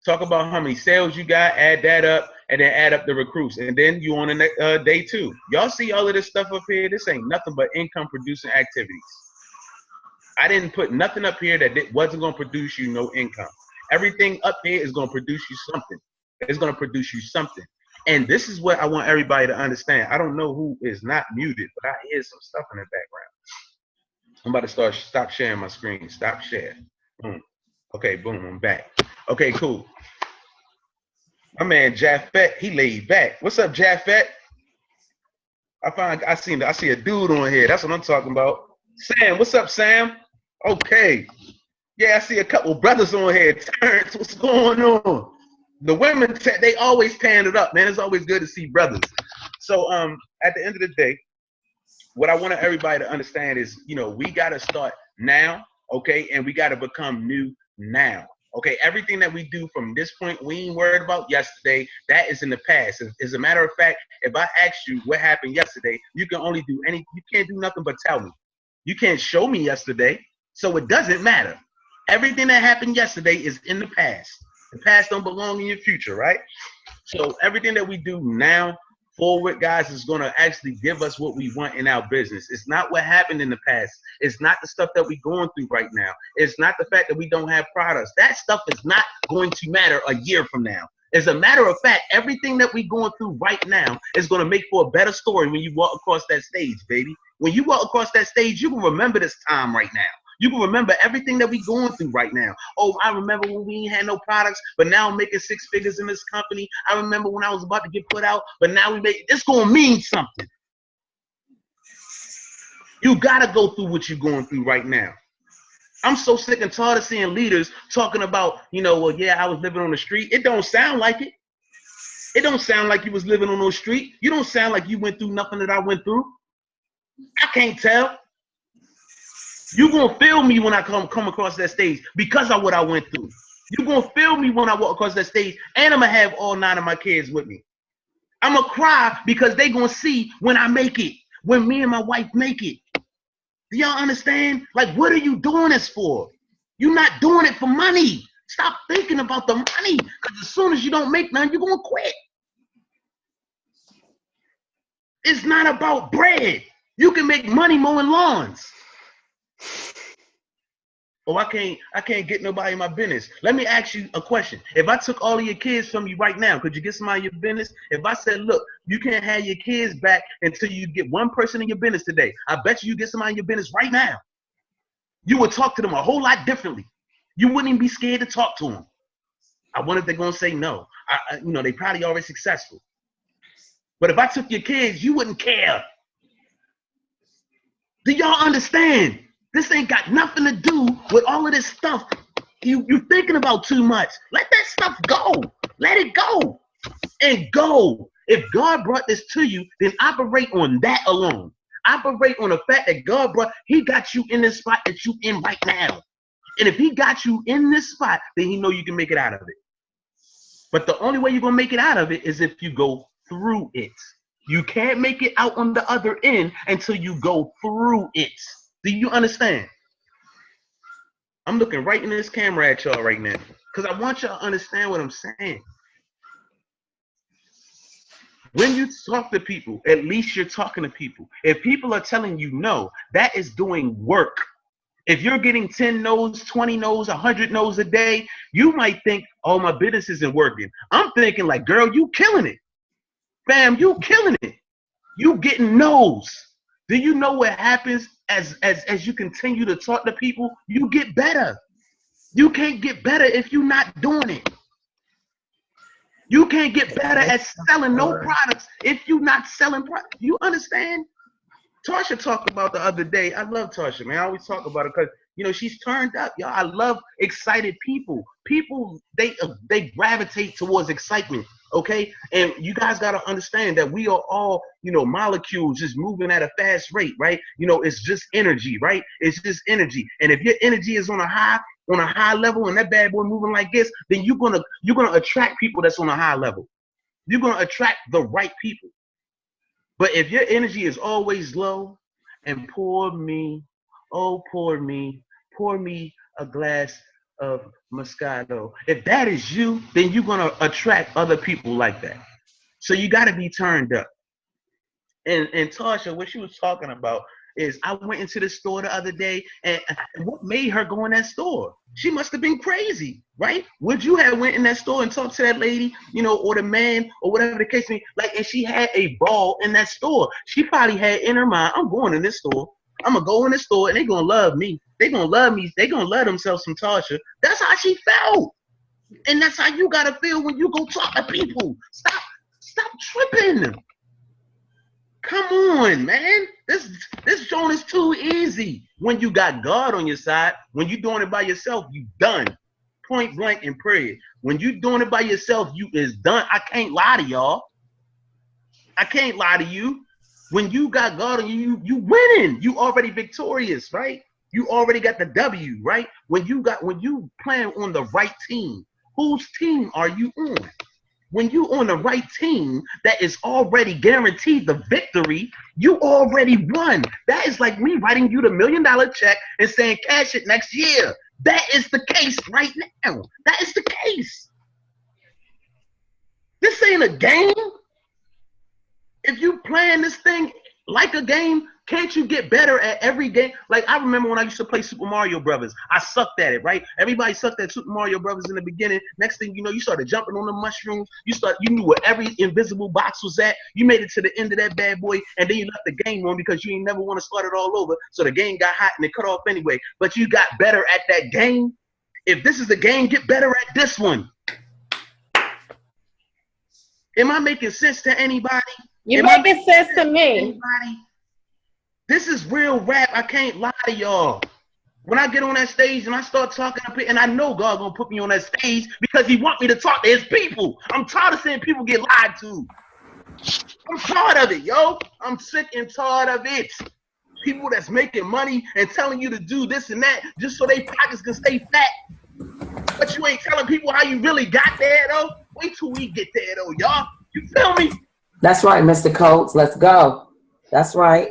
Talk about how many sales you got. Add that up, and then add up the recruits. And then you on the next day 2. Y'all see all of this stuff up here? This ain't nothing but income producing activities. I didn't put nothing up here that wasn't gonna produce you no income. Everything up here is gonna produce you something. It's gonna produce you something. And this is what I want everybody to understand. I don't know who is not muted, but I hear some stuff in the background. I'm about to stop sharing my screen. Stop sharing. Boom. Okay, boom, I'm back. Okay, cool. My man Jaffet, he laid back. What's up, Jaffet? I see a dude on here. That's what I'm talking about. Sam, what's up, Sam? Okay. Yeah, I see a couple brothers on here. Terrence, what's going on? The women, they always tan it up, man. It's always good to see brothers. So at the end of the day, what I want everybody to understand is, we got to start now, okay? And we got to become new now, okay? Everything that we do from this point, we ain't worried about yesterday. That is in the past. As a matter of fact, if I ask you what happened yesterday, you can't do nothing but tell me. You can't show me yesterday, so it doesn't matter. Everything that happened yesterday is in the past. The past don't belong in your future, right? So everything that we do now forward, guys, is going to actually give us what we want in our business. It's not what happened in the past. It's not the stuff that we're going through right now. It's not the fact that we don't have products. That stuff is not going to matter a year from now. As a matter of fact, everything that we're going through right now is going to make for a better story when you walk across that stage, baby. When you walk across that stage, you can remember this time right now. You can remember everything that we're going through right now. Oh, I remember when we ain't had no products, but now I'm making 6 figures in this company. I remember when I was about to get put out, but now we make, it's going to mean something. You got to go through what you're going through right now. I'm so sick and tired of seeing leaders talking about, you know, well, yeah, I was living on the street. It don't sound like it. It don't sound like you was living on the street. You don't sound like you went through nothing that I went through. I can't tell. You're going to feel me when I come across that stage because of what I went through. You're going to feel me when I walk across that stage, and I'm going to have all 9 of my kids with me. I'm going to cry because they're going to see when I make it, when me and my wife make it. Do y'all understand? Like, what are you doing this for? You're not doing it for money. Stop thinking about the money, because as soon as you don't make none, you're going to quit. It's not about bread. You can make money mowing lawns. Oh, I can't get nobody in my business. Let me ask you a question. If I took all of your kids from you right now, could you get somebody in your business? If I said, look, you can't have your kids back until you get one person in your business today, I bet you get somebody in your business right now. You would talk to them a whole lot differently. You wouldn't even be scared to talk to them. I wonder if they're going to say no. You know, they probably already successful. But if I took your kids, you wouldn't care. Do y'all understand? This ain't got nothing to do with all of this stuff. You're thinking about too much. Let that stuff go. Let it go. And go. If God brought this to you, then operate on that alone. Operate on the fact that God he got you in this spot that you in right now. And if he got you in this spot, then he know you can make it out of it. But the only way you're going to make it out of it is if you go through it. You can't make it out on the other end until you go through it. Do you understand? I'm looking right in this camera at y'all right now because I want y'all to understand what I'm saying. When you talk to people, at least you're talking to people. If people are telling you no, that is doing work. If you're getting 10 no's, 20 no's, 100 no's a day, you might think, oh, my business isn't working. I'm thinking like, girl, you killing it. Fam, you killing it. You getting no's. Do you know what happens as you continue to talk to people? You get better. You can't get better if you're not doing it. You can't get better at selling no products if you're not selling products. You understand? Tasha talked about the other day. I love Tasha, man. I always talk about her because, you know, she's turned up, y'all. I love excited people. People, they gravitate towards excitement, okay? And you guys got to understand that we are all, you know, molecules just moving at a fast rate, right? You know, it's just energy, right? It's just energy. And if your energy is on a high level and that bad boy moving like this, then you're gonna attract people that's on a high level. You're gonna attract the right people. But if your energy is always low and pour me a glass of Moscato. If that is you, then you're going to attract other people like that. So you got to be turned up. And Tasha, what she was talking about is I went into the store the other day, and what made her go in that store? She must have been crazy, right? Would you have went in that store and talked to that lady, you know, or the man, or whatever the case may be, like, and she had a ball in that store. She probably had in her mind, I'm going in this store. I'm going to go in this store, and they're going to love me. They're going to love me. They're going to love themselves from Tasha. That's how she felt. And that's how you got to feel when you go talk to people. Stop tripping. Come on, man. This joint is too easy. When you got God on your side, when you're doing it by yourself, you done. Point blank and period. When you're doing it by yourself, you is done. I can't lie to y'all. I can't lie to you. When you got God on you, you winning. You already victorious, right? You already got the W, right? When you playing on the right team, whose team are you on? When you on the right team that is already guaranteed the victory, you already won. That is like me writing you the $1 million check and saying cash it next year. That is the case right now. That is the case. This ain't a game. If you playing this thing like a game, can't you get better at every game? Like, I remember when I used to play Super Mario Brothers. I sucked at it, right? Everybody sucked at Super Mario Brothers in the beginning. Next thing you know, you started jumping on the mushrooms. You knew where every invisible box was at. You made it to the end of that bad boy, and then you left the game on because you ain't never want to start it all over. So the game got hot and it cut off anyway. But you got better at that game. If this is the game, get better at this one. Am I making sense to anybody? You making sense to me. Anybody? This is real rap. I can't lie to y'all. When I get on that stage and I start talking up here, and I know God gonna put me on that stage because he want me to talk to his people. I'm tired of seeing people get lied to. I'm tired of it, yo. I'm sick and tired of it. People that's making money and telling you to do this and that just so their pockets can stay fat. But you ain't telling people how you really got there, though. Wait till we get there, though, y'all. You feel me? That's right, Mr. Coates. Let's go. That's right.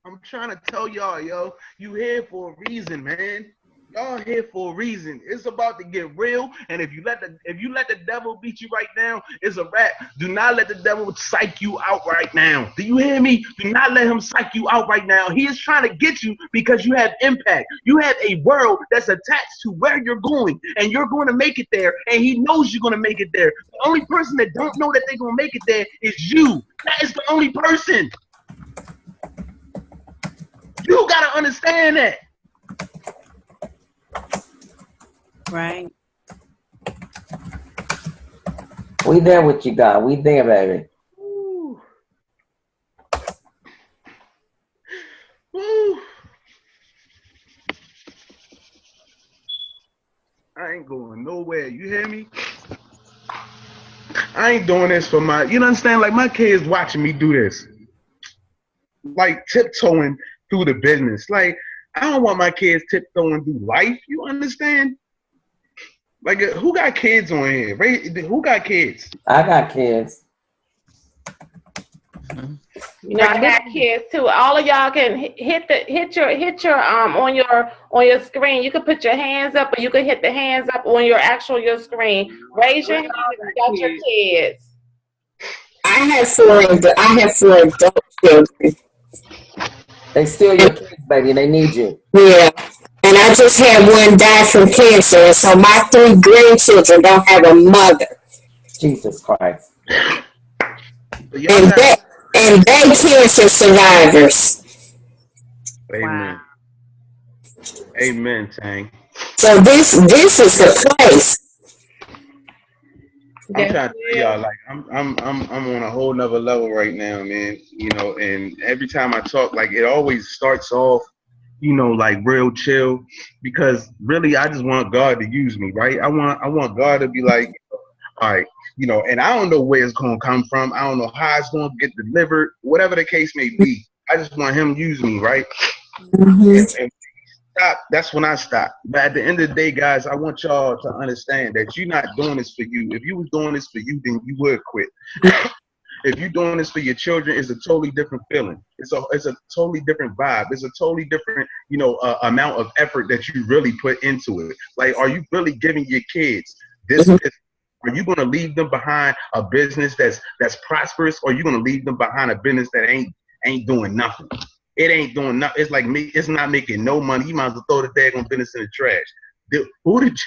I'm trying to tell y'all, yo, you here for a reason, man. Y'all here for a reason. It's about to get real, and if you let the devil beat you right now, it's a wrap. Do not let the devil psych you out right now. Do you hear me? Do not let him psych you out right now. He is trying to get you because you have impact. You have a world that's attached to where you're going, and you're going to make it there, and he knows you're going to make it there. The only person that don't know that they're going to make it there is you. That is the only person. You got to understand that. Right. We there with you, God. We there, baby. Woo. Woo. I ain't going nowhere. You hear me? I ain't doing this for my, you understand? Like, my kids watching me do this. Like, tiptoeing through the business. Like, I don't want my kids tiptoeing through life. You understand? Like, who got kids on here? Who got kids? I got kids. You know, I got kids too. All of y'all can hit your on your screen. You can put your hands up, or you can hit the hands up on your screen. Raise your hand if you got your kids. I have four adult children. They still your kids, baby. They need you. Yeah. And I just had one die from cancer, and so my 3 grandchildren don't have a mother. Jesus Christ. And they cancer survivors. Amen. Wow. Amen, Tang. So this is the place. I'm trying to tell y'all, like, I'm on a whole nother level right now, man. You know, and every time I talk, like, it always starts off, you know, like real chill, because really I just want God to use me, right? I want God to be like, all right, you know, and I don't know where it's gonna come from. I don't know how it's gonna get delivered, whatever the case may be. I just want him to use me, right? Mm-hmm. And stop, that's when I stop. But at the end of the day, guys, I want y'all to understand that you're not doing this for you. If you was doing this for you, then you would quit. If you're doing this for your children, it's a totally different feeling. It's a totally different vibe. It's a totally different, you know, amount of effort that you really put into it. Like, are you really giving your kids this? Are you going to leave them behind a business that's prosperous, or are you going to leave them behind a business that ain't doing nothing? It ain't doing nothing. It's like me. It's not making no money. You might as well throw the daggone business in the trash. Who did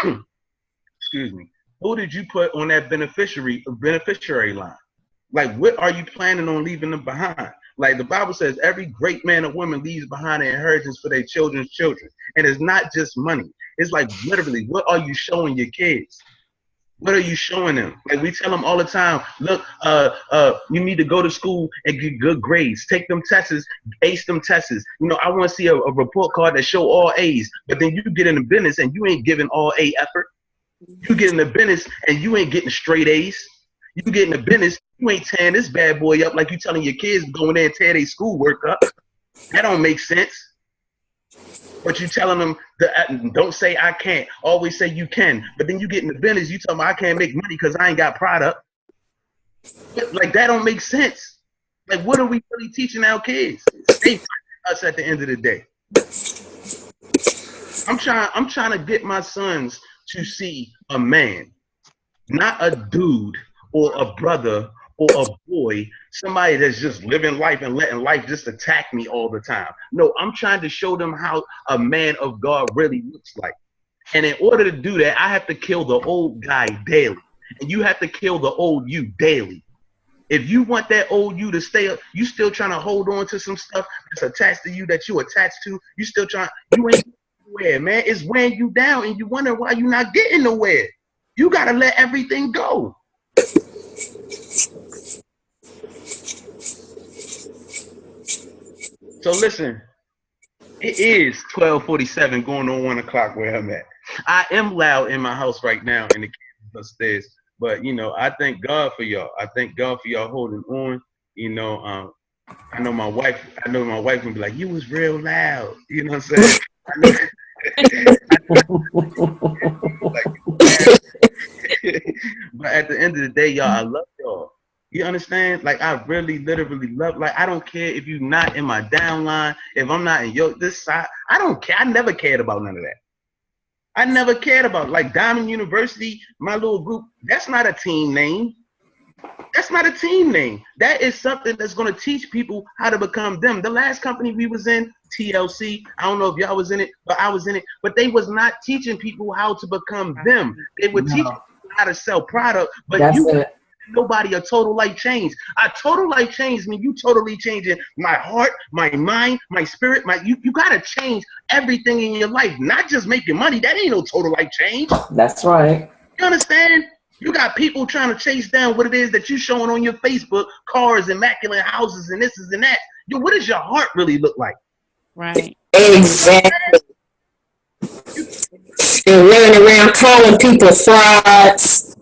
you? Excuse me. Who did you put on that beneficiary line? Like, what are you planning on leaving them behind? Like, the Bible says every great man or woman leaves behind an inheritance for their children's children. And it's not just money. It's like, literally, what are you showing your kids? What are you showing them? Like, we tell them all the time, look, you need to go to school and get good grades. Take them tests, ace them tests. You know, I want to see a report card that show all A's. But then you get in the business and you ain't giving all A effort. You get in the business and you ain't getting straight A's. You get in the business, you ain't tearing this bad boy up like you telling your kids to go in there and tear their schoolwork up. That don't make sense. But you telling them, don't say I can't. Always say you can. But then you get in the business, you tell them I can't make money because I ain't got product. Like, that don't make sense. Like, what are we really teaching our kids? They us at the end of the day. I'm trying to get my sons to see a man not a dude or a brother or a boy, somebody that's just living life and letting life just attack me all the time. No, I'm trying to show them how a man of God really looks like. And in order to do that, I have to kill the old guy daily. And you have to kill the old you daily. If you want that old you to stay up, you still trying to hold on to some stuff that's attached to you that you attached to, you still trying, you ain't nowhere, man. It's weighing you down and you wonder why you're not getting nowhere. You got to let everything go. So listen, it is 12:47 going on 1 o'clock where I'm at. I am loud in my house right now in the kids upstairs. But, you know, I thank God for y'all. I thank God for y'all holding on. You know, I know my wife will be like, you was real loud. You know what I'm saying? But at the end of the day, y'all, I love y'all. You understand? Like, I really, literally love, like, I don't care if you're not in my downline, if I'm not in this side. I don't care. I never cared about none of that. I never cared about, like, Diamond University, my little group. That's not a team name. That's not a team name. That is something that's going to teach people how to become them. The last company we was in, TLC, I don't know if y'all was in it, but I was in it. But they was not teaching people how to become them. They were teaching people how to sell product. But nobody a total life change. A total life change means you totally changing my heart, my mind, my spirit. You gotta change everything in your life, not just making money. That ain't no total life change. That's right. You understand? You got people trying to chase down what it is that you showing on your Facebook, cars, immaculate houses, and this and that. Yo, what does your heart really look like? Right. Exactly. You're running around calling people frauds.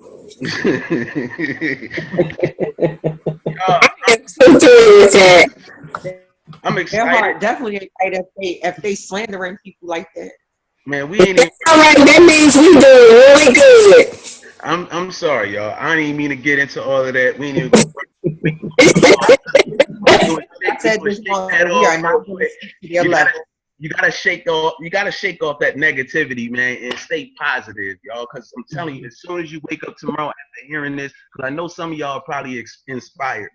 I'm excited. Their heart definitely ain't right if they slandering people like that. Man, we ain't even. All right, that means we doing really good. I'm sorry, y'all. I didn't even mean to get into all of that. We ain't even go. You gotta shake off that negativity, man, and stay positive, y'all. Because I'm telling you, as soon as you wake up tomorrow after hearing this, because I know some of y'all are probably inspired.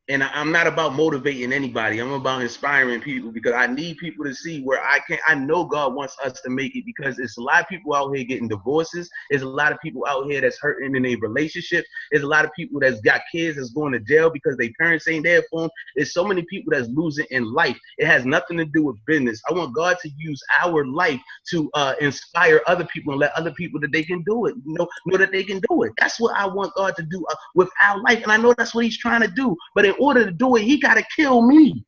And I'm not about motivating anybody. I'm about inspiring people, because I need people to see where I know God wants us to make it, because it's a lot of people out here getting divorces. There's a lot of people out here that's hurting in their relationships. There's a lot of people that's got kids that's going to jail because their parents ain't there for them. There's so many people that's losing in life. It has nothing to do with business. I want God to use our life to inspire other people and let other people that they can do it, know that they can do it. That's what I want God to do with our life. And I know that's what he's trying to do. But in order to do it, he got to kill me.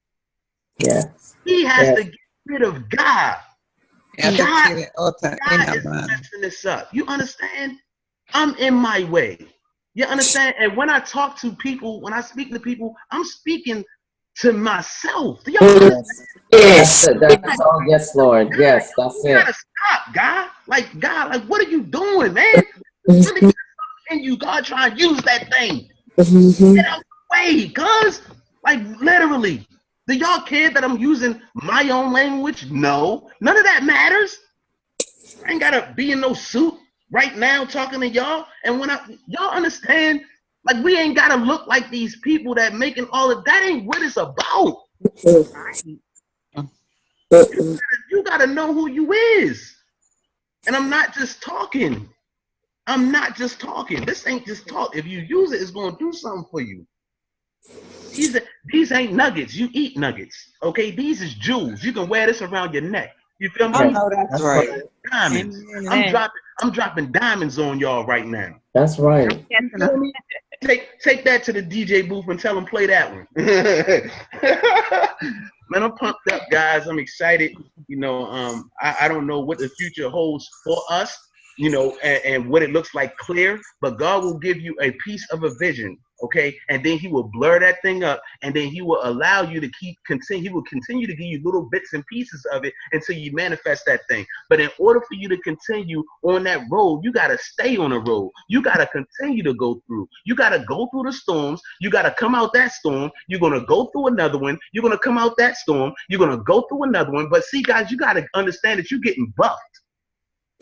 Yeah. He has to get rid of God. God is messing this up. You understand? I'm in my way. You understand? And when I talk to people, when I speak to people, I'm speaking to myself. Do y'all understand? Yes. That's all. Yes, Lord. Yes, that's it. You gotta stop, God. God, like, what are you doing, man? Really, and you, God, trying to use that thing. Get out the way, cuz. Like, literally. Do y'all care that I'm using my own language? No. None of that matters. I ain't gotta be in no suit right now talking to y'all. And when y'all understand, like, we ain't gotta look like these people that making all of that. Ain't what it's about. You gotta know who you is. And I'm not just talking. I'm not just talking. This ain't just talk. If you use it, it's gonna do something for you. These ain't nuggets. You eat nuggets. Okay? These is jewels. You can wear this around your neck. You feel me? I know that's right. Diamonds. I'm dropping diamonds on y'all right now. That's right. You feel me? Take that to the DJ booth and tell them play that one. Man, I'm pumped up, guys. I'm excited. You know, I don't know what the future holds for us, you know, and what it looks like clear, but God will give you a piece of a vision, okay? And then he will blur that thing up, and then he will allow you to he will continue to give you little bits and pieces of it until you manifest that thing. But in order for you to continue on that road, you got to stay on the road. You got to continue to go through. You got to go through the storms. You got to come out that storm. You're going to go through another one. You're going to come out that storm. You're going to go through another one. But see, guys, you got to understand that you're getting buffed.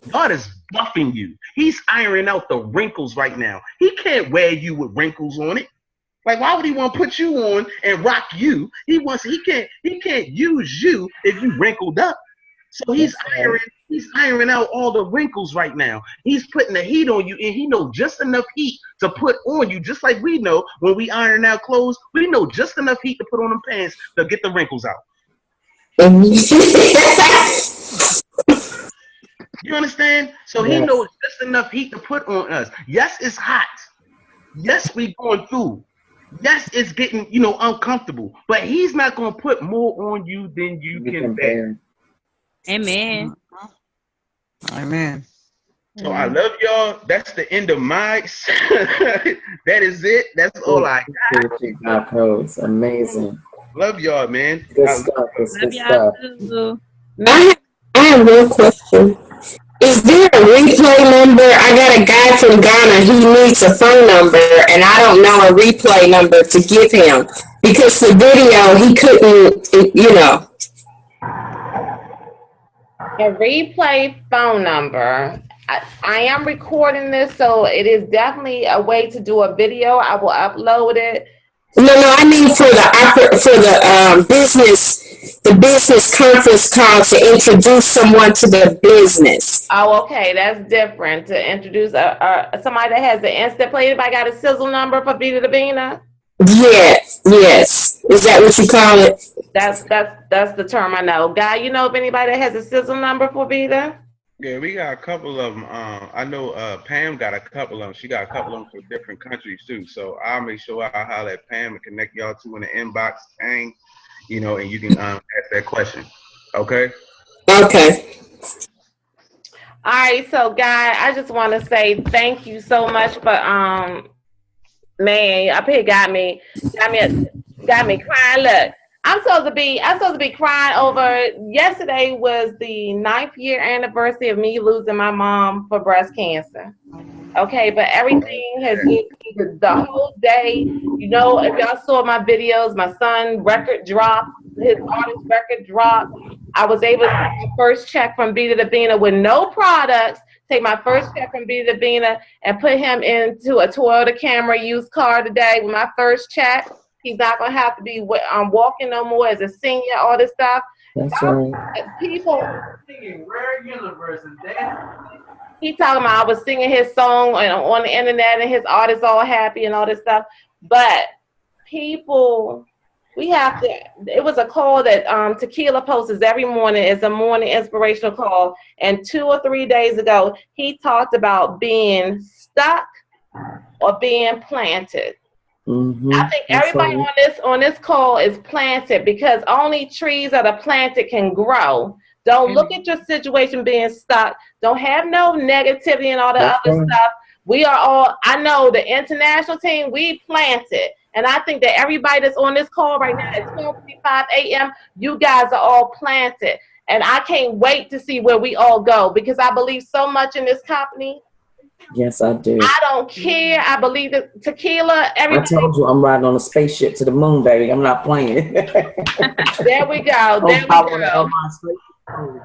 God is buffing you. He's ironing out the wrinkles right now. He can't wear you with wrinkles on it. Like, why would he want to put you on and rock you? He can't use you if you wrinkled up. So he's ironing out all the wrinkles right now. He's putting the heat on you, and he knows just enough heat to put on you, just like we know when we iron out clothes, we know just enough heat to put on them pants to get the wrinkles out. You understand? So he knows just enough heat to put on us. Yes, it's hot. Yes, we going through. Yes, it's getting, uncomfortable. But he's not going to put more on you than you can bear. Amen. Amen. So I love y'all. That's the end of my. That is it. That's all I got. Codes. Amazing. Love y'all, man. Good stuff. Good Y'all stuff. too. I have one question. Is there a replay number? I got a guy from Ghana. He needs a phone number, and I don't know a replay number to give him because the video he couldn't, A replay phone number. I am recording this, so it is definitely a way to do a video. I will upload it. No, I mean for the business conference call to introduce someone to the business. Oh, okay, that's different. To introduce somebody that has the instant play. Anybody got a sizzle number for Vida Divina? Yes. Is that what you call it? That's the term I know. Guy, you know if anybody that has a sizzle number for Vida? Yeah, we got a couple of them. I know Pam got a couple of them. She got a couple of them for different countries too. So I'll make sure I holler at Pam and connect y'all two in the inbox, and you can ask that question. Okay? Okay. All right, so Guy, I just want to say thank you so much for man, up here got me crying. Look, I'm supposed to be crying over. Yesterday was the 9th year anniversary of me losing my mom for breast cancer. Okay, but everything has been the whole day. If y'all saw my videos, my son record dropped, his artist record dropped. I was able to take my first check from Vida Divina with no products. Take my first check from Vida Divina and put him into a Toyota Camry used car today with my first check. He's not gonna have to be walking no more as a senior. All this stuff. That's right. People singing Rare Universe and dance. He talking about I was singing his song on the internet and his artists all happy and all this stuff. But people, we have to. It was a call that Tequila posts every morning. It's a morning inspirational call. And 2 or 3 days ago, he talked about being stuck or being planted. Mm-hmm. I think everybody on this call is planted because only trees that are planted can grow. Don't look at your situation being stuck. Don't have no negativity and all the other stuff. We are all, I know the international team, we planted. And I think that everybody that's on this call right now at 12:55 a.m., you guys are all planted. And I can't wait to see where we all go because I believe so much in this company. Yes, I do. I don't care. I believe that Tequila, everybody. I told you I'm riding on a spaceship to the moon, baby. I'm not playing. There we go. There we go. All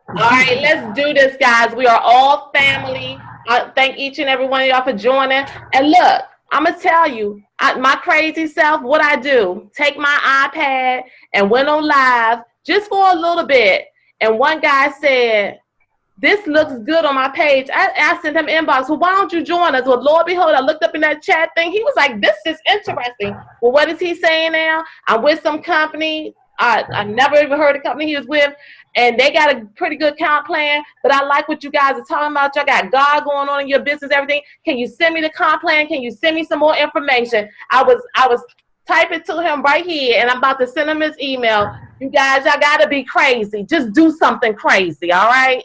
right, let's do this, guys. We are all family. I thank each and every one of y'all for joining. And look, I'm going to tell you, my crazy self, what I do, take my iPad and went on live just for a little bit. And one guy said, this looks good on my page. I sent him inbox. Well, why don't you join us? Well, Lord behold, I looked up in that chat thing. He was like, this is interesting. Well, what is he saying now? I'm with some company. I never even heard the company he was with. And they got a pretty good comp plan. But I like what you guys are talking about. Y'all got God going on in your business, everything. Can you send me the comp plan? Can you send me some more information? I was typing to him right here, and I'm about to send him his email. You guys, y'all got to be crazy. Just do something crazy, all right?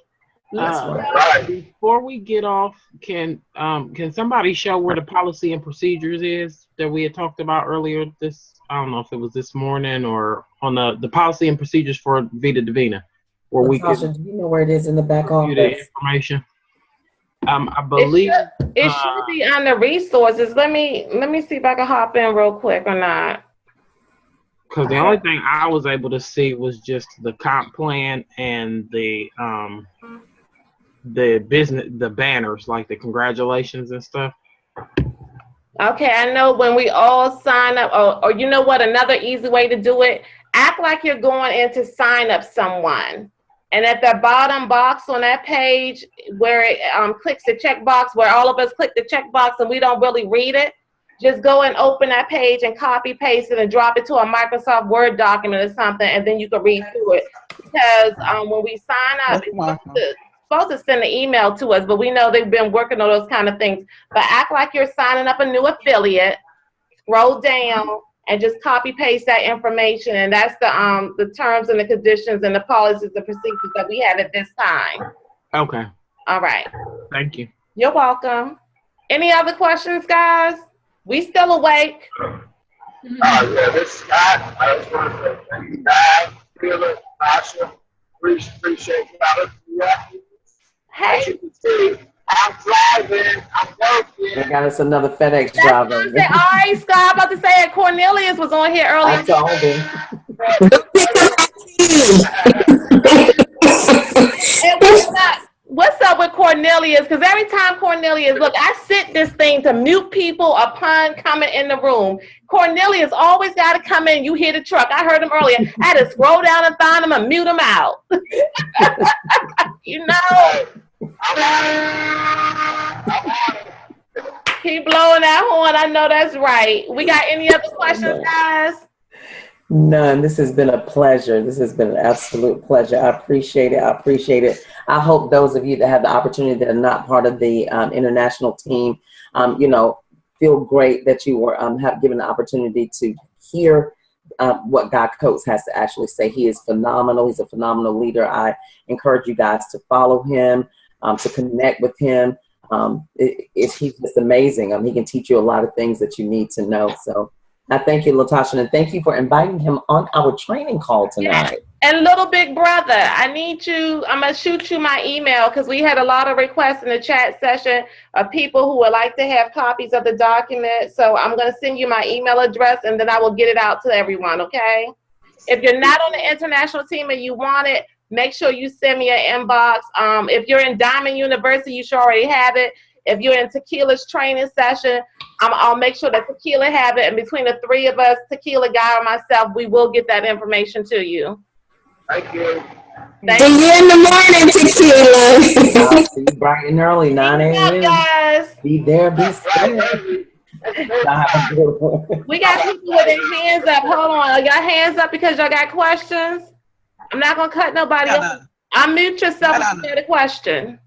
Before we get off, can somebody show where the policy and procedures is that we had talked about earlier? I don't know if it was this morning or on the policy and procedures for Vida Divina, where we Tasha, do you know where it is in the back office? The information. I believe it should be on the resources. Let me see if I can hop in real quick or not. Because the only thing I was able to see was just the comp plan and the business, the banners, like the congratulations and stuff. Okay, I know when we all sign up, or you know what, another easy way to do it, act like you're going in to sign up someone. And at the bottom box on that page where it clicks the checkbox, where all of us click the checkbox and we don't really read it, just go and open that page and copy paste it and drop it to a Microsoft Word document or something, and then you can read through it. Because when we sign up, it's supposed to send an email to us, but we know they've been working on those kind of things. But act like you're signing up a new affiliate, scroll down, and just copy paste that information, and that's the terms and the conditions and the policies and procedures that we have at this time. Okay. All right. Thank you. You're welcome. Any other questions, guys? We still awake? Yeah, this is Scott. I just want to say thank you guys, Taylor, Tasha. Appreciate y'all. Hey. As you can see, I'm driving, I'm working. They got us another FedEx driver. All right, Scott, I'm about to say it. Cornelius was on here earlier. I told him. What's up with Cornelius? Because every time Cornelius, look, I set this thing to mute people upon coming in the room. Cornelius always got to come in. You hear the truck. I heard him earlier. I had to scroll down and find him and mute him out. You know. Keep blowing that horn. I know that's right. We got any other questions, guys? None. This has been a pleasure. This has been an absolute pleasure. I appreciate it. I appreciate it. I hope those of you that have the opportunity that are not part of the international team, feel great that you were have given the opportunity to hear what God Coates has to actually say. He is phenomenal. He's a phenomenal leader. I encourage you guys to follow him, to connect with him. He's just amazing. He can teach you a lot of things that you need to know. So I thank you, Latasha, and thank you for inviting him on our training call tonight. Yeah. And little big brother, I'm going to shoot you my email because we had a lot of requests in the chat session of people who would like to have copies of the document. So I'm going to send you my email address and then I will get it out to everyone, okay? If you're not on the international team and you want it, make sure you send me an inbox. If you're in Diamond University, you should already have it. If you're in Tequila's training session, I'll make sure that Tequila have it. And between the three of us, Tequila, Guy, or myself, we will get that information to you. Thank you. See you in the morning, Tequila. I'll see you bright and early, 9 a.m. Guys. Be there, be still. We got people with their hands up. Hold on. Y'all hands up because y'all got questions? I'm not going to cut nobody off. Unmute yourself if you got a question.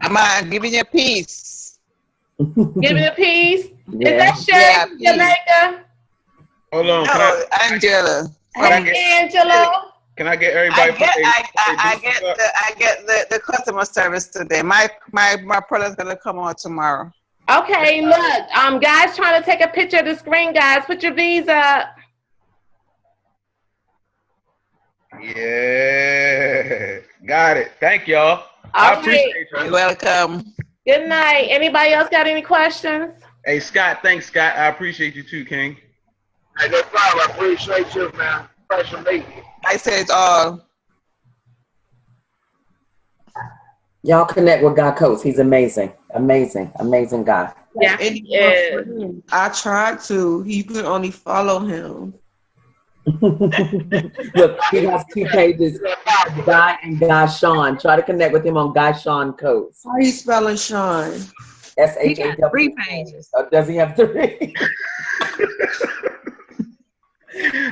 I'm giving you a piece. Giving a piece? Yeah. Is that Sherry, Jamaica? Hold on. No, Angela. Angela. Can I get everybody? I get the customer service today. My product's gonna come on tomorrow. Okay, look, guys trying to take a picture of the screen, guys. Put your V's up. Yeah, got it. Thank y'all. I appreciate you. You're welcome. Good night. Anybody else got any questions? Hey, Scott. Thanks, Scott. I appreciate you too, King. Hey, no problem. I appreciate you, man. Pleasure meeting you. I said it all. Y'all connect with God Coates. He's amazing. Amazing. Amazing guy. Yeah. I tried to. You could only follow him. Look, he has 2 pages, Guy and Guy Sean. Try to connect with him on Guy Sean Coates. How are you spelling Sean? SHAW. 3 pages. Does he have 3?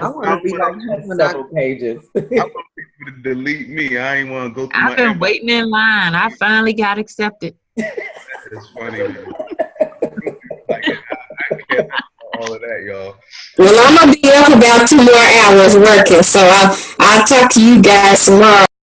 I want to be like several pages. I want people to delete me. I ain't want to go through I've been waiting in line. I finally got accepted. It's funny, man. I can't do all of that, y'all. Well, I'm going to be up about 2 more hours working, so I'll talk to you guys tomorrow.